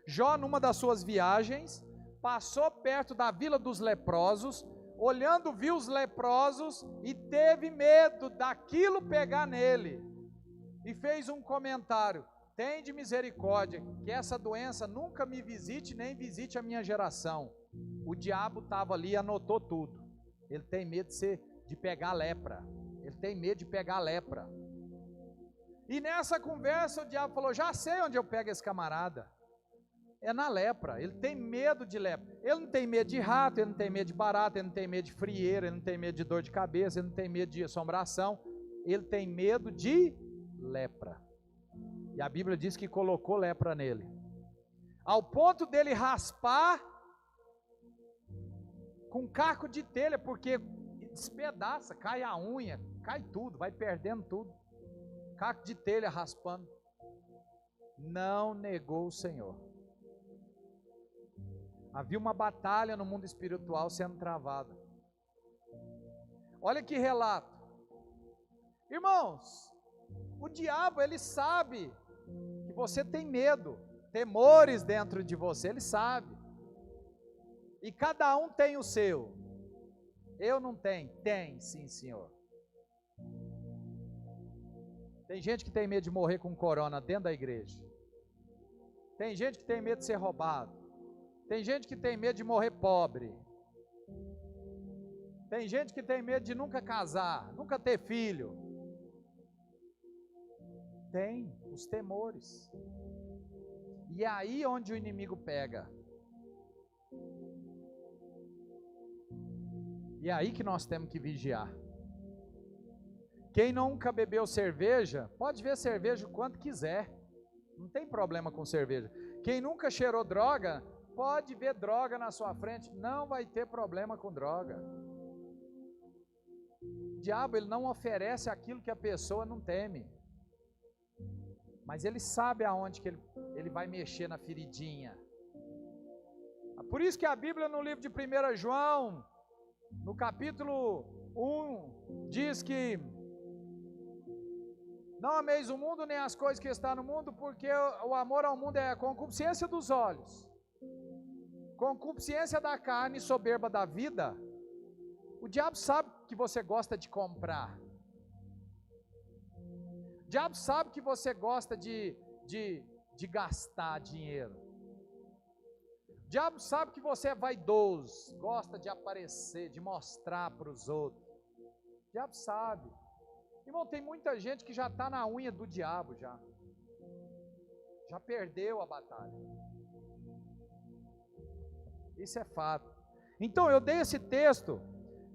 Jó, numa das suas viagens, passou perto da vila dos leprosos, olhando viu os leprosos e teve medo daquilo pegar nele. E fez um comentário, tende misericórdia, que essa doença nunca me visite, nem visite a minha geração. O diabo estava ali e anotou tudo. Ele tem medo de pegar lepra. Ele tem medo de pegar lepra. E nessa conversa o diabo falou, já sei onde eu pego esse camarada. É na lepra, ele tem medo de lepra. Ele não tem medo de rato, ele não tem medo de barata, ele não tem medo de frieira, ele não tem medo de dor de cabeça, ele não tem medo de assombração. Ele tem medo de lepra. E a Bíblia diz que colocou lepra nele. ao ponto dele raspar com caco de telha, porque despedaça, cai a unha, cai tudo, vai perdendo tudo. Caco de telha raspando. Não negou o Senhor. Havia uma batalha no mundo espiritual sendo travada. Olha que relato. Irmãos, o diabo, ele sabe que você tem medo, temores dentro de você, ele sabe. E cada um tem o seu. Eu não tenho. Tem, sim, senhor. Tem gente que tem medo de morrer com corona dentro da igreja. Tem gente que tem medo de ser roubado. Tem gente que tem medo de morrer pobre. Tem gente que tem medo de nunca casar, nunca ter filho. Tem os temores. E é aí onde o inimigo pega. E é aí que nós temos que vigiar. Quem nunca bebeu cerveja, pode ver cerveja o quanto quiser. Não tem problema com cerveja. Quem nunca cheirou droga, pode ver droga na sua frente. Não vai ter problema com droga. O diabo, ele não oferece aquilo que a pessoa não teme. Mas ele sabe aonde que ele vai mexer na feridinha. Por isso que a Bíblia no livro de 1 João, no capítulo 1, diz que não ameis o mundo nem as coisas que estão no mundo, porque o amor ao mundo é a concupiscência dos olhos, concupiscência da carne e soberba da vida. O diabo sabe que você gosta de comprar. O diabo sabe que você gosta de gastar dinheiro. O diabo sabe que você é vaidoso, gosta de aparecer, de mostrar para os outros. O diabo sabe. Irmão, tem muita gente que já está na unha do diabo já. Já perdeu a batalha. Isso é fato. Então eu dei esse texto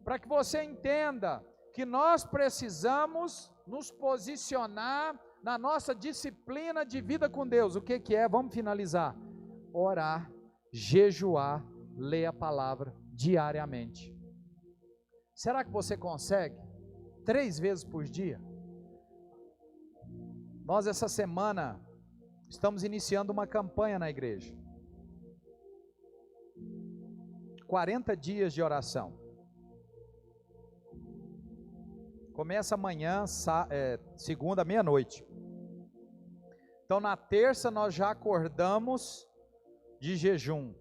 para que você entenda que nós precisamos nos posicionar na nossa disciplina de vida com Deus. O que que é? Vamos finalizar. Orar, jejuar, ler a palavra diariamente. Será que você consegue? 3 vezes por dia? Nós essa semana estamos iniciando uma campanha na igreja. 40 dias de oração. Começa amanhã, segunda, meia-noite. Então na terça nós já acordamos de jejum.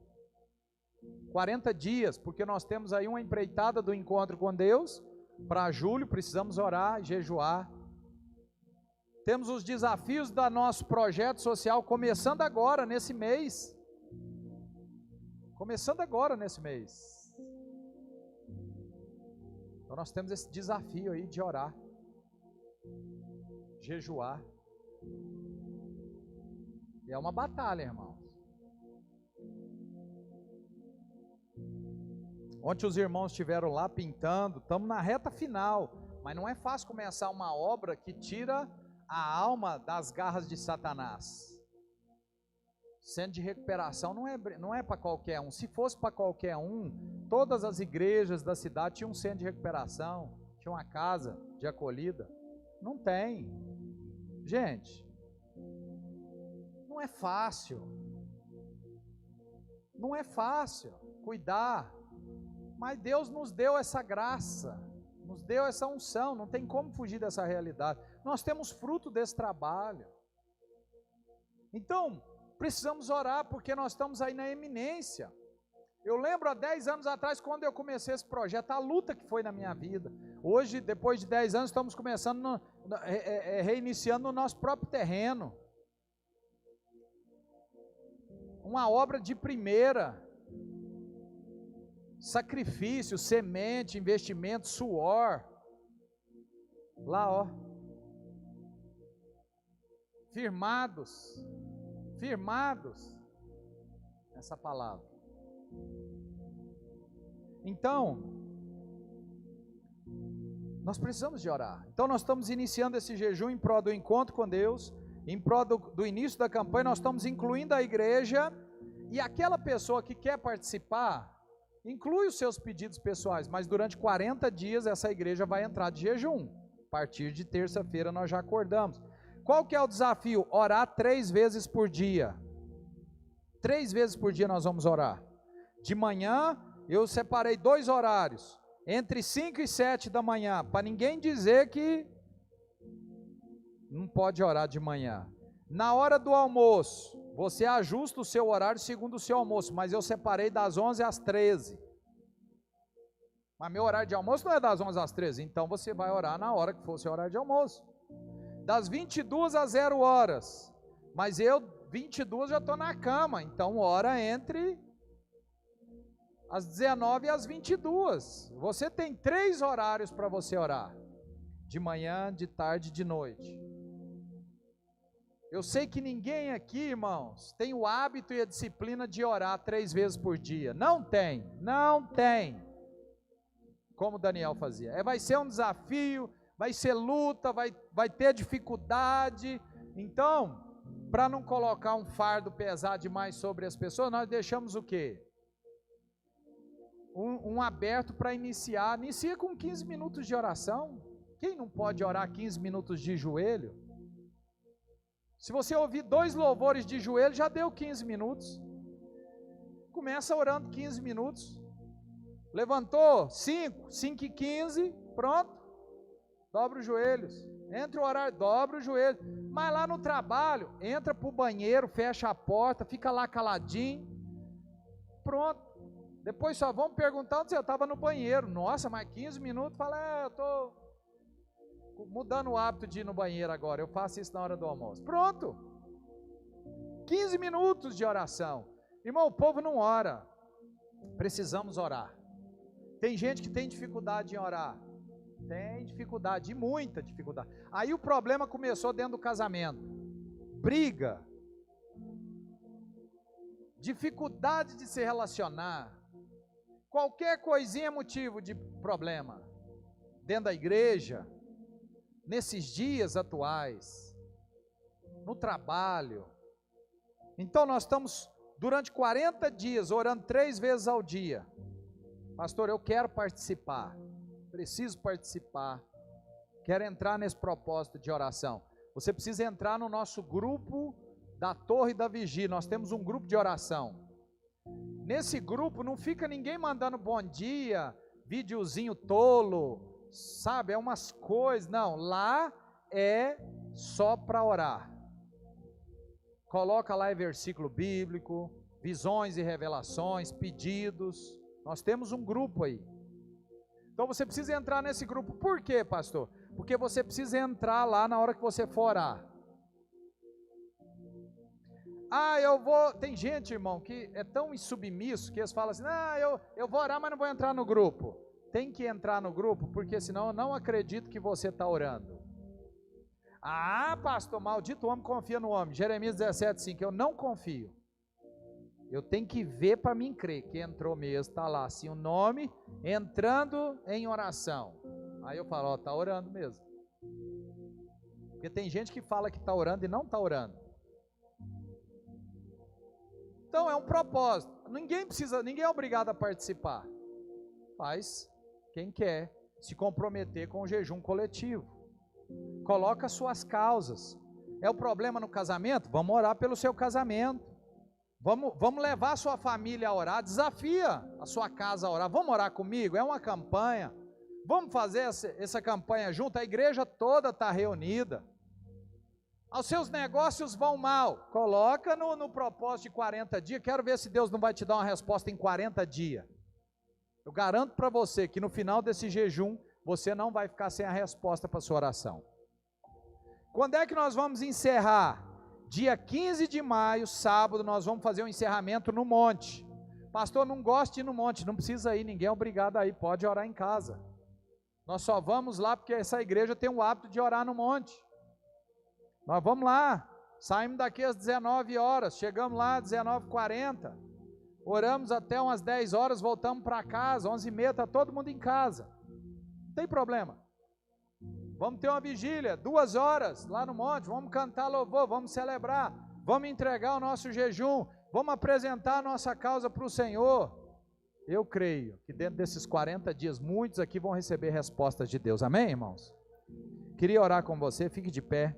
40 dias, porque nós temos aí uma empreitada do encontro com Deus. Para julho precisamos orar e jejuar. Temos os desafios do nosso projeto social começando agora nesse mês. Começando agora nesse mês. Então nós temos esse desafio aí de orar, jejuar. E é uma batalha, irmãos. Ontem os irmãos estiveram lá pintando, estamos na reta final, mas não é fácil começar uma obra que tira a alma das garras de Satanás. Centro de recuperação não é para qualquer um. Se fosse para qualquer um, todas as igrejas da cidade tinham um centro de recuperação, tinha uma casa de acolhida. Não tem. Gente, não é fácil. Não é fácil cuidar. Mas Deus nos deu essa graça, nos deu essa unção, não tem como fugir dessa realidade. Nós temos fruto desse trabalho. Então, precisamos orar, porque nós estamos aí na eminência. Eu lembro há 10 anos atrás, quando eu comecei esse projeto, a luta que foi na minha vida. Hoje, depois de 10 anos, estamos começando, reiniciando o nosso próprio terreno. Uma obra de primeira. Sacrifício, semente, investimento, suor. Lá, ó. Firmados nessa palavra. Então, nós precisamos de orar. Então nós estamos iniciando esse jejum em prol do encontro com Deus, em prol do início da campanha. Nós estamos incluindo a igreja E aquela pessoa que quer participar, inclui os seus pedidos pessoais, mas durante 40 dias essa igreja vai entrar de jejum. A partir de terça-feira nós já acordamos. Qual que é o desafio? Orar 3 vezes por dia. 3 vezes por dia nós vamos orar. De manhã, eu separei 2 horários, entre 5 e 7 da manhã, para ninguém dizer que não pode orar de manhã. Na hora do almoço, você ajusta o seu horário segundo o seu almoço, mas eu separei das 11 às 13. Mas meu horário de almoço não é das 11 às 13, então você vai orar na hora que for o seu horário de almoço. Das 22 às 0 horas, mas eu 22 já estou na cama, então ora entre as 19 e as 22. Você tem 3 horários para você orar, de manhã, de tarde e de noite. Eu sei que ninguém aqui, irmãos, tem o hábito e a disciplina de orar 3 vezes por dia. Não tem, não tem. Como Daniel fazia. Vai ser um desafio, vai ser luta, vai ter dificuldade. Então, para não colocar um fardo pesado demais sobre as pessoas, nós deixamos o quê? Um aberto para iniciar. Inicia com 15 minutos de oração. Quem não pode orar 15 minutos de joelho? Se você ouvir 2 louvores de joelho, já deu 15 minutos. Começa orando 15 minutos. Levantou 5 e 15, pronto. Dobra os joelhos. Entra o horário, dobra o joelho. Mas lá no trabalho, entra para o banheiro, fecha a porta, fica lá caladinho. Pronto. Depois só vão perguntar onde você estava no banheiro. Nossa, mas 15 minutos? Fala, eu estou mudando o hábito de ir no banheiro agora, eu faço isso na hora do almoço. Pronto. 15 minutos de oração. Irmão, o povo não ora. Precisamos orar. Tem gente que tem dificuldade em orar. Tem dificuldade, e muita dificuldade. Aí o problema começou dentro do casamento. Briga. Dificuldade de se relacionar. Qualquer coisinha é motivo de problema. Dentro da igreja, nesses dias atuais, no trabalho. Então nós estamos durante 40 dias orando 3 vezes ao dia. Pastor, eu quero participar, preciso participar, quero entrar nesse propósito de oração. Você precisa entrar no nosso grupo da Torre da Vigia. Nós temos um grupo de oração. Nesse grupo não fica ninguém mandando bom dia, videozinho tolo, sabe, é umas coisas, não, lá é só para orar. Coloca lá é versículo bíblico, visões e revelações, pedidos. Nós temos um grupo aí. Então você precisa entrar nesse grupo. Por quê, pastor? Porque você precisa entrar lá na hora que você for orar. Eu vou... Tem gente, irmão, que é tão insubmisso que eles falam assim, eu vou orar, mas não vou entrar no grupo. Tem que entrar no grupo, porque senão eu não acredito que você está orando. Pastor, maldito homem confia no homem. Jeremias 17:5, eu não confio. Eu tenho que ver para mim crer que entrou mesmo, está lá assim o nome, entrando em oração. Aí eu falo, está orando mesmo. Porque tem gente que fala que está orando e não está orando. Então é um propósito. Ninguém é obrigado a participar. Faz quem quer se comprometer com o jejum coletivo. Coloca suas causas. É o problema no casamento? Vamos orar pelo seu casamento. Vamos levar a sua família a orar. Desafia a sua casa a orar. Vamos orar comigo? É uma campanha. Vamos fazer essa campanha junto. A igreja toda está reunida. Os seus negócios vão mal. Coloca no propósito de 40 dias. Quero ver se Deus não vai te dar uma resposta em 40 dias. Eu garanto para você que no final desse jejum, você não vai ficar sem a resposta para a sua oração. Quando é que nós vamos encerrar? Dia 15 de maio, sábado, nós vamos fazer um encerramento no monte. Pastor, não gosto de ir no monte, não precisa ir, ninguém é obrigado a ir, pode orar em casa. Nós só vamos lá porque essa igreja tem o hábito de orar no monte. Nós vamos lá, saímos daqui às 19 horas, chegamos lá às 19h40. Oramos até umas 10 horas, voltamos para casa, 11h30, está todo mundo em casa. Não tem problema. Vamos ter uma vigília, 2 horas lá no monte, vamos cantar louvor, vamos celebrar, vamos entregar o nosso jejum. Vamos apresentar a nossa causa para o Senhor. Eu creio que dentro desses 40 dias, muitos aqui vão receber respostas de Deus. Amém, irmãos? Queria orar com você, fique de pé,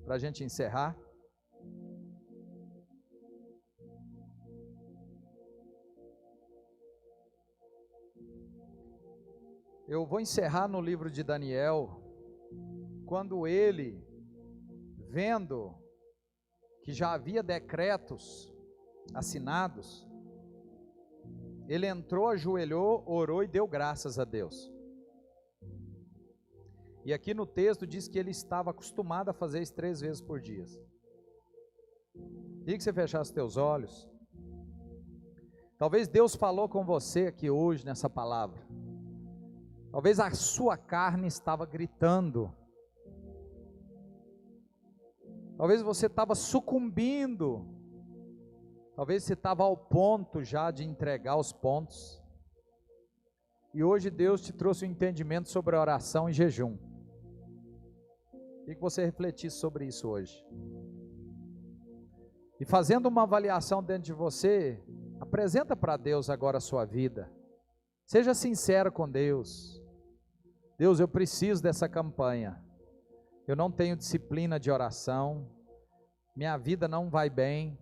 para a gente encerrar. Eu vou encerrar no livro de Daniel, quando ele, vendo que já havia decretos assinados, ele entrou, ajoelhou, orou e deu graças a Deus. E aqui no texto diz que ele estava acostumado a fazer isso 3 vezes por dia. Queria que você fechasse os teus olhos. Talvez Deus falou com você aqui hoje nessa palavra. Talvez a sua carne estava gritando. Talvez você estava sucumbindo. Talvez você estava ao ponto já de entregar os pontos. E hoje Deus te trouxe um entendimento sobre a oração e jejum. Queria que você refletisse sobre isso hoje. E fazendo uma avaliação dentro de você, apresenta para Deus agora a sua vida. Seja sincero com Deus. Deus, eu preciso dessa campanha. Eu não tenho disciplina de oração. Minha vida não vai bem.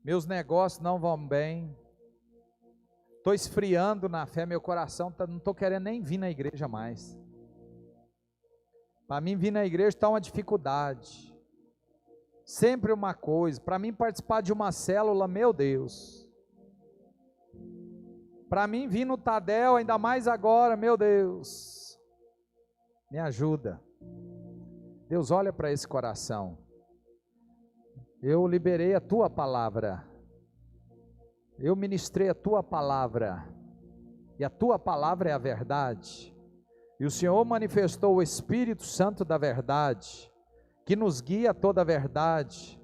Meus negócios não vão bem. Estou esfriando na fé, meu coração não estou querendo nem vir na igreja mais. Para mim vir na igreja está uma dificuldade. Sempre uma coisa. Para mim participar de uma célula, meu Deus. Para mim vir no Tadel, ainda mais agora, meu Deus. Me ajuda. Deus, olha para esse coração. Eu liberei a tua palavra. Eu ministrei a tua palavra. E a tua palavra é a verdade. E o Senhor manifestou o Espírito Santo da verdade, que nos guia a toda a verdade.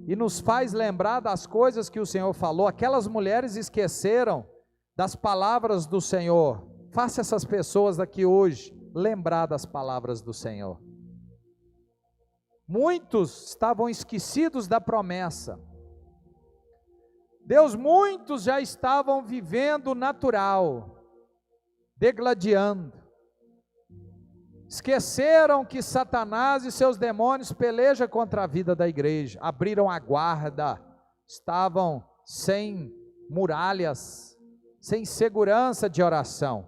E nos faz lembrar das coisas que o Senhor falou. Aquelas mulheres esqueceram das palavras do Senhor. Faça essas pessoas daqui hoje lembrar das palavras do Senhor. Muitos estavam esquecidos da promessa. Deus, muitos já estavam vivendo o natural, degladiando. Esqueceram que Satanás e seus demônios pelejam contra a vida da igreja. Abriram a guarda, estavam sem muralhas, sem segurança de oração.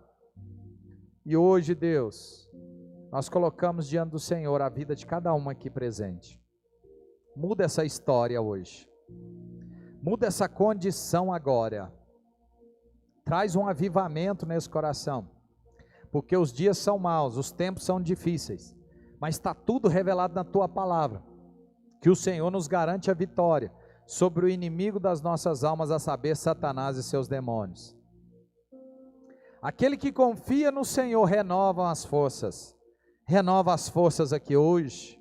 E hoje, Deus, nós colocamos diante do Senhor a vida de cada um aqui presente. Muda essa história hoje. Muda essa condição agora. Traz um avivamento nesse coração. Porque os dias são maus, os tempos são difíceis. Mas está tudo revelado na tua palavra. Que o Senhor nos garante a vitória sobre o inimigo das nossas almas, a saber, Satanás e seus demônios. Aquele que confia no Senhor renova as forças. Renova as forças aqui hoje.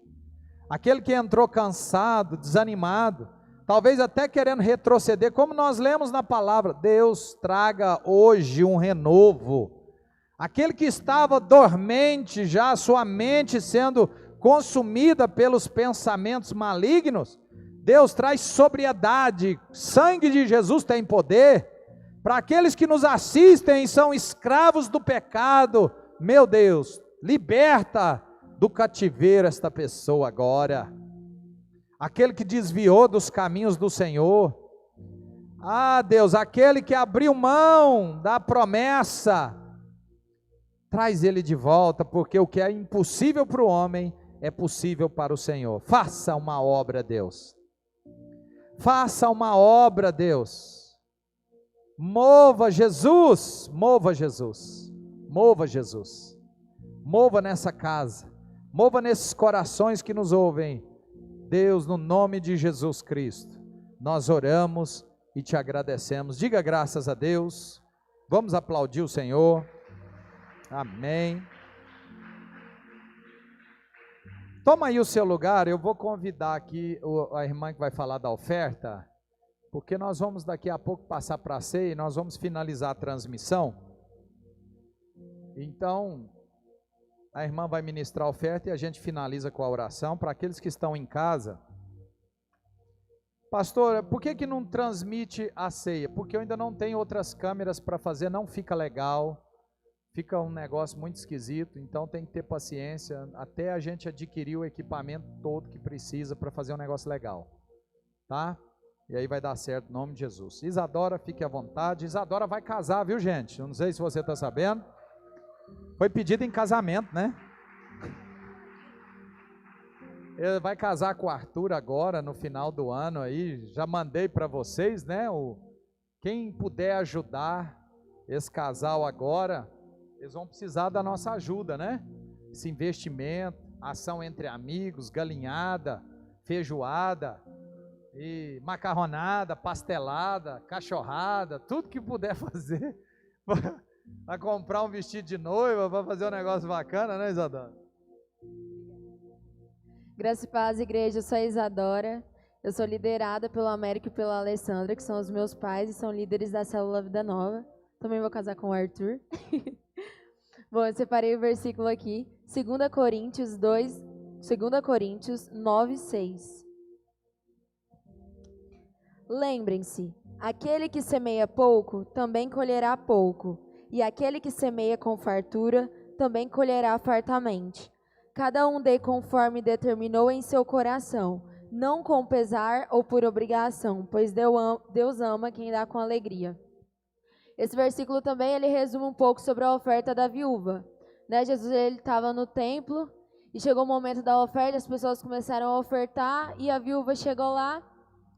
Aquele que entrou cansado, desanimado, talvez até querendo retroceder, como nós lemos na palavra, Deus traga hoje um renovo. Aquele que estava dormente já, sua mente sendo consumida pelos pensamentos malignos, Deus traz sobriedade. Sangue de Jesus tem poder. Para aqueles que nos assistem e são escravos do pecado, meu Deus, liberta do cativeiro esta pessoa agora. Aquele que desviou dos caminhos do Senhor. Ah, Deus, aquele que abriu mão da promessa, traz ele de volta, porque o que é impossível para o homem é possível para o Senhor. Faça uma obra, Deus. Faça uma obra, Deus. Mova Jesus, mova Jesus, mova Jesus. Mova nessa casa, mova nesses corações que nos ouvem. Deus, no nome de Jesus Cristo, nós oramos e te agradecemos. Diga graças a Deus. Vamos aplaudir o Senhor. Amém. Toma aí o seu lugar. Eu vou convidar aqui a irmã que vai falar da oferta, porque nós vamos daqui a pouco passar para a ceia e nós vamos finalizar a transmissão. Então, a irmã vai ministrar a oferta e a gente finaliza com a oração. Para aqueles que estão em casa, Pastor, por que não transmite a ceia? Porque eu ainda não tenho outras câmeras para fazer, não fica legal, fica um negócio muito esquisito, então tem que ter paciência até a gente adquirir o equipamento todo que precisa para fazer um negócio legal, tá? E aí vai dar certo, em nome de Jesus. Isadora, fique à vontade. Isadora vai casar, viu, gente? Eu não sei se você está sabendo. Foi pedido em casamento, né? Ele vai casar com o Arthur agora, no final do ano aí. Já mandei para vocês, né? Quem puder ajudar esse casal agora, eles vão precisar da nossa ajuda, né? Esse investimento, ação entre amigos, galinhada, feijoada, e macarronada, pastelada, cachorrada, tudo que puder fazer para comprar um vestido de noiva, para fazer um negócio bacana, né, Isadora? Graça e paz, igreja, eu sou a Isadora, eu sou liderada pelo Américo e pela Alessandra, que são os meus pais e são líderes da Célula Vida Nova. Também vou casar com o Arthur. Bom, eu separei o versículo aqui, 2 Coríntios 9, 6. Lembrem-se, aquele que semeia pouco, também colherá pouco, e aquele que semeia com fartura, também colherá fartamente. Cada um dê conforme determinou em seu coração, não com pesar ou por obrigação, pois Deus ama quem dá com alegria. Esse versículo também ele resume um pouco sobre a oferta da viúva. Né? Jesus estava no templo e chegou o momento da oferta, as pessoas começaram a ofertar e a viúva chegou lá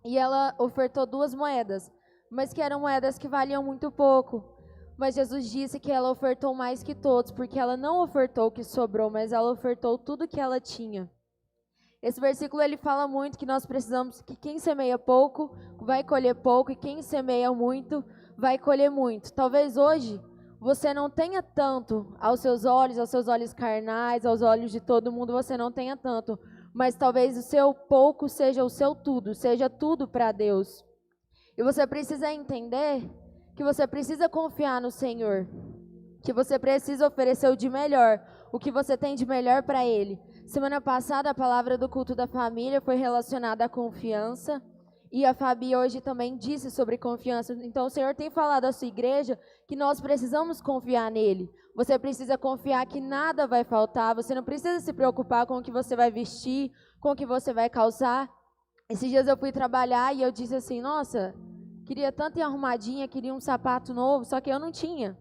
e ela ofertou 2 moedas, mas que eram moedas que valiam muito pouco. Mas Jesus disse que ela ofertou mais que todos, porque ela não ofertou o que sobrou, mas ela ofertou tudo que ela tinha. Esse versículo ele fala muito que nós precisamos que quem semeia pouco vai colher pouco e quem semeia muito vai colher muito. Talvez hoje você não tenha tanto aos seus olhos carnais, aos olhos de todo mundo, você não tenha tanto. Mas talvez o seu pouco seja o seu tudo, seja tudo para Deus. E você precisa entender que você precisa confiar no Senhor, que você precisa oferecer o de melhor, o que você tem de melhor para Ele. Semana passada a palavra do culto da família foi relacionada à confiança, e a Fabi hoje também disse sobre confiança. Então o Senhor tem falado à sua igreja que nós precisamos confiar nele. Você precisa confiar que nada vai faltar, você não precisa se preocupar com o que você vai vestir, com o que você vai calçar. Esses dias eu fui trabalhar e eu disse assim, nossa, queria tanto ir arrumadinha, queria um sapato novo, só que eu não tinha.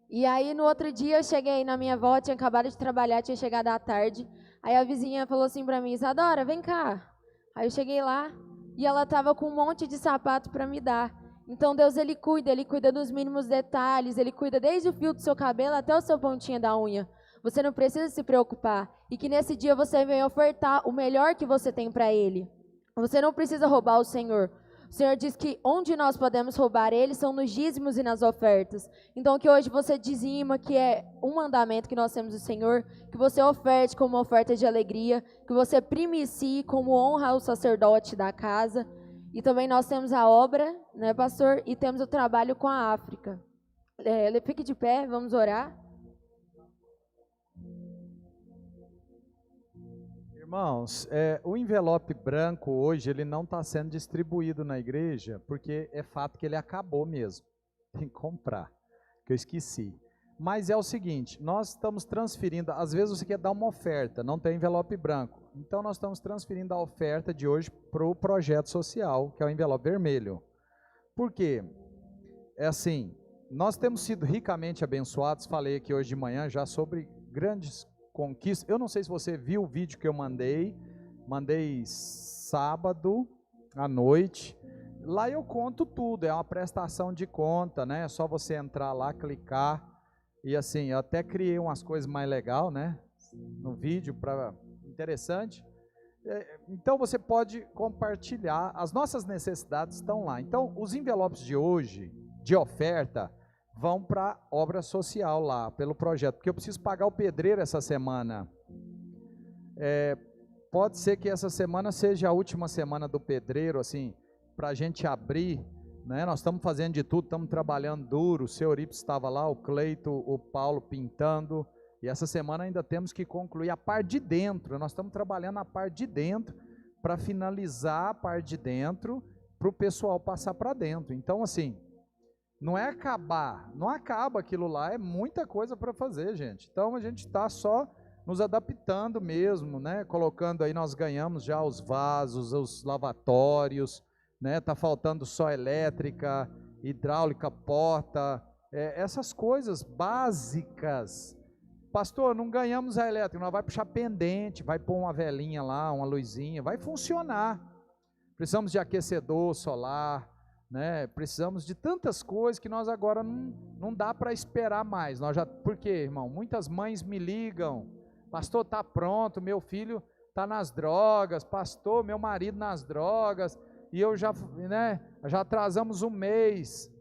E aí no outro dia eu cheguei na minha avó, tinha acabado de trabalhar, tinha chegado à tarde. Aí a vizinha falou assim pra mim, Isadora, vem cá. Aí eu cheguei lá e ela estava com um monte de sapato para me dar. Então Deus ele cuida dos mínimos detalhes, ele cuida desde o fio do seu cabelo até o seu pontinho da unha. Você não precisa se preocupar. E que nesse dia você venha ofertar o melhor que você tem para ele. Você não precisa roubar o Senhor. O Senhor diz que onde nós podemos roubar Ele são nos dízimos e nas ofertas. Então que hoje você dizima, que é um mandamento que nós temos do Senhor, que você oferte como oferta de alegria, que você primicie como honra ao sacerdote da casa. E também nós temos a obra, né, pastor? E temos o trabalho com a África. Fique de pé, vamos orar. Irmãos, o envelope branco hoje ele não está sendo distribuído na igreja, porque é fato que ele acabou mesmo. Tem que comprar, que eu esqueci. Mas é o seguinte, nós estamos transferindo, às vezes você quer dar uma oferta, não tem envelope branco. Então nós estamos transferindo a oferta de hoje para o projeto social, que é o envelope vermelho. Por quê? É assim, nós temos sido ricamente abençoados, falei aqui hoje de manhã já sobre grandes conquistas. Eu não sei se você viu o vídeo que eu mandei sábado à noite. Lá eu conto tudo, é uma prestação de conta, né? É só você entrar lá, clicar. E assim, eu até criei umas coisas mais legais, né? No vídeo, interessante. Então você pode compartilhar, as nossas necessidades estão lá. Então os envelopes de hoje, de oferta, vão para a obra social lá, pelo projeto, porque eu preciso pagar o pedreiro essa semana. Pode ser que essa semana seja a última semana do pedreiro, assim, para a gente abrir, né? Nós estamos fazendo de tudo, estamos trabalhando duro, o seu Euripides estava lá, o Cleito, o Paulo pintando, e essa semana ainda temos que concluir a parte de dentro, nós estamos trabalhando a parte de dentro, para finalizar a parte de dentro, para o pessoal passar para dentro. Então, assim, não é acabar, não acaba aquilo lá, é muita coisa para fazer, gente. Então, a gente está só nos adaptando mesmo, né? Colocando aí, nós ganhamos já os vasos, os lavatórios, né? Tá faltando só elétrica, hidráulica, porta, essas coisas básicas. Pastor, não ganhamos a elétrica, nós vai puxar pendente, vai pôr uma velinha lá, uma luzinha, vai funcionar. Precisamos de aquecedor solar, né? Precisamos de tantas coisas que nós agora não dá para esperar mais. Por quê, irmão? Muitas mães me ligam, pastor, tá pronto, meu filho tá nas drogas, pastor, meu marido nas drogas, e eu já, né, já atrasamos um mês.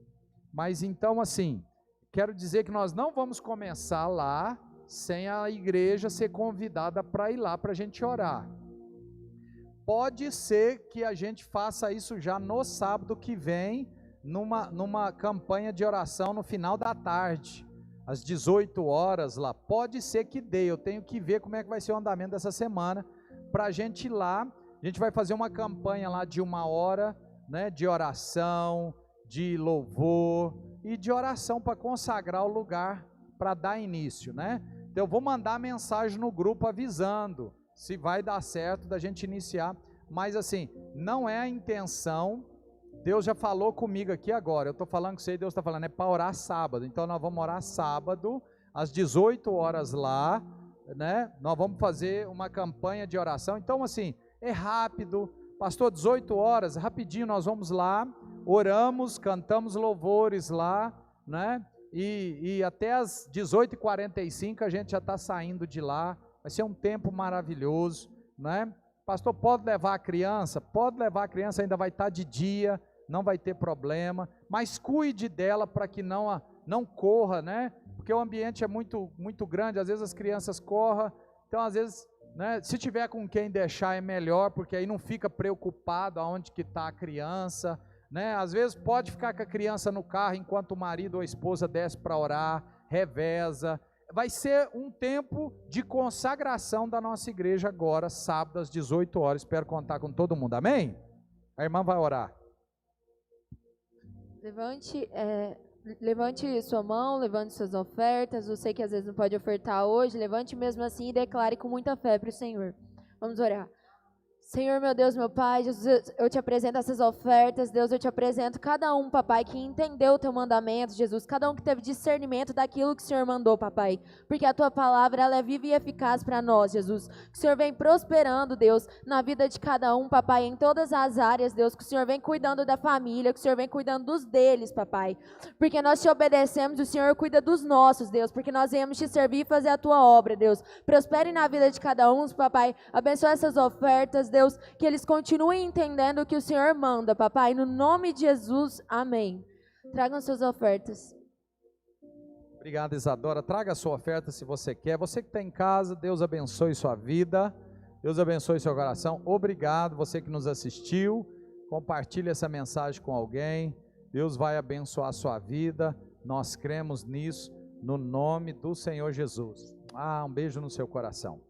Mas então, assim, quero dizer que nós não vamos começar lá sem a igreja ser convidada para ir lá para a gente orar. Pode ser que a gente faça isso já no sábado que vem, numa campanha de oração no final da tarde, às 18 horas lá. Pode ser que dê, eu tenho que ver como é que vai ser o andamento dessa semana, para a gente ir lá. A gente vai fazer uma campanha lá de 1 hora, né, de oração, de louvor e de oração para consagrar o lugar para dar início, né? Então eu vou mandar mensagem no grupo avisando se vai dar certo da gente iniciar, mas assim, não é a intenção. Deus já falou comigo aqui agora, eu estou falando com você e Deus está falando, é para orar sábado. Então nós vamos orar sábado às 18 horas lá, né? Nós vamos fazer uma campanha de oração. Então assim, é rápido, pastor, 18 horas, rapidinho nós vamos lá, oramos, cantamos louvores lá, né? E até às 18h45 a gente já está saindo de lá. Vai ser um tempo maravilhoso, né? Pastor, pode levar a criança? Pode levar a criança, ainda vai estar de dia, não vai ter problema, mas cuide dela para que não corra, né? Porque o ambiente é muito, muito grande, às vezes as crianças corram, então às vezes, né, se tiver com quem deixar é melhor, porque aí não fica preocupado aonde que está a criança, né? Às vezes pode ficar com a criança no carro enquanto o marido ou a esposa desce para orar, reveza. Vai ser um tempo de consagração da nossa igreja agora, sábado às 18 horas, espero contar com todo mundo, amém? A irmã vai orar. Levante sua mão, levante suas ofertas. Eu sei que às vezes não pode ofertar hoje, levante mesmo assim e declare com muita fé para o Senhor. Vamos orar. Senhor, meu Deus, meu Pai, Jesus, eu te apresento essas ofertas, Deus, eu te apresento cada um, papai, que entendeu o teu mandamento, Jesus, cada um que teve discernimento daquilo que o Senhor mandou, papai, porque a tua palavra, ela é viva e eficaz para nós, Jesus, que o Senhor vem prosperando, Deus, na vida de cada um, papai, em todas as áreas, Deus, que o Senhor vem cuidando da família, que o Senhor vem cuidando dos deles, papai, porque nós te obedecemos, o Senhor cuida dos nossos, Deus, porque nós viemos te servir e fazer a tua obra, Deus, prospere na vida de cada um, papai, abençoe essas ofertas, Deus, que eles continuem entendendo o que o Senhor manda, papai, no nome de Jesus, amém. Tragam suas ofertas. Obrigado, Isadora, traga a sua oferta se você quer. Você que está em casa, Deus abençoe sua vida, Deus abençoe seu coração. Obrigado, você que nos assistiu, compartilhe essa mensagem com alguém, Deus vai abençoar a sua vida, nós cremos nisso, no nome do Senhor Jesus. Um beijo no seu coração.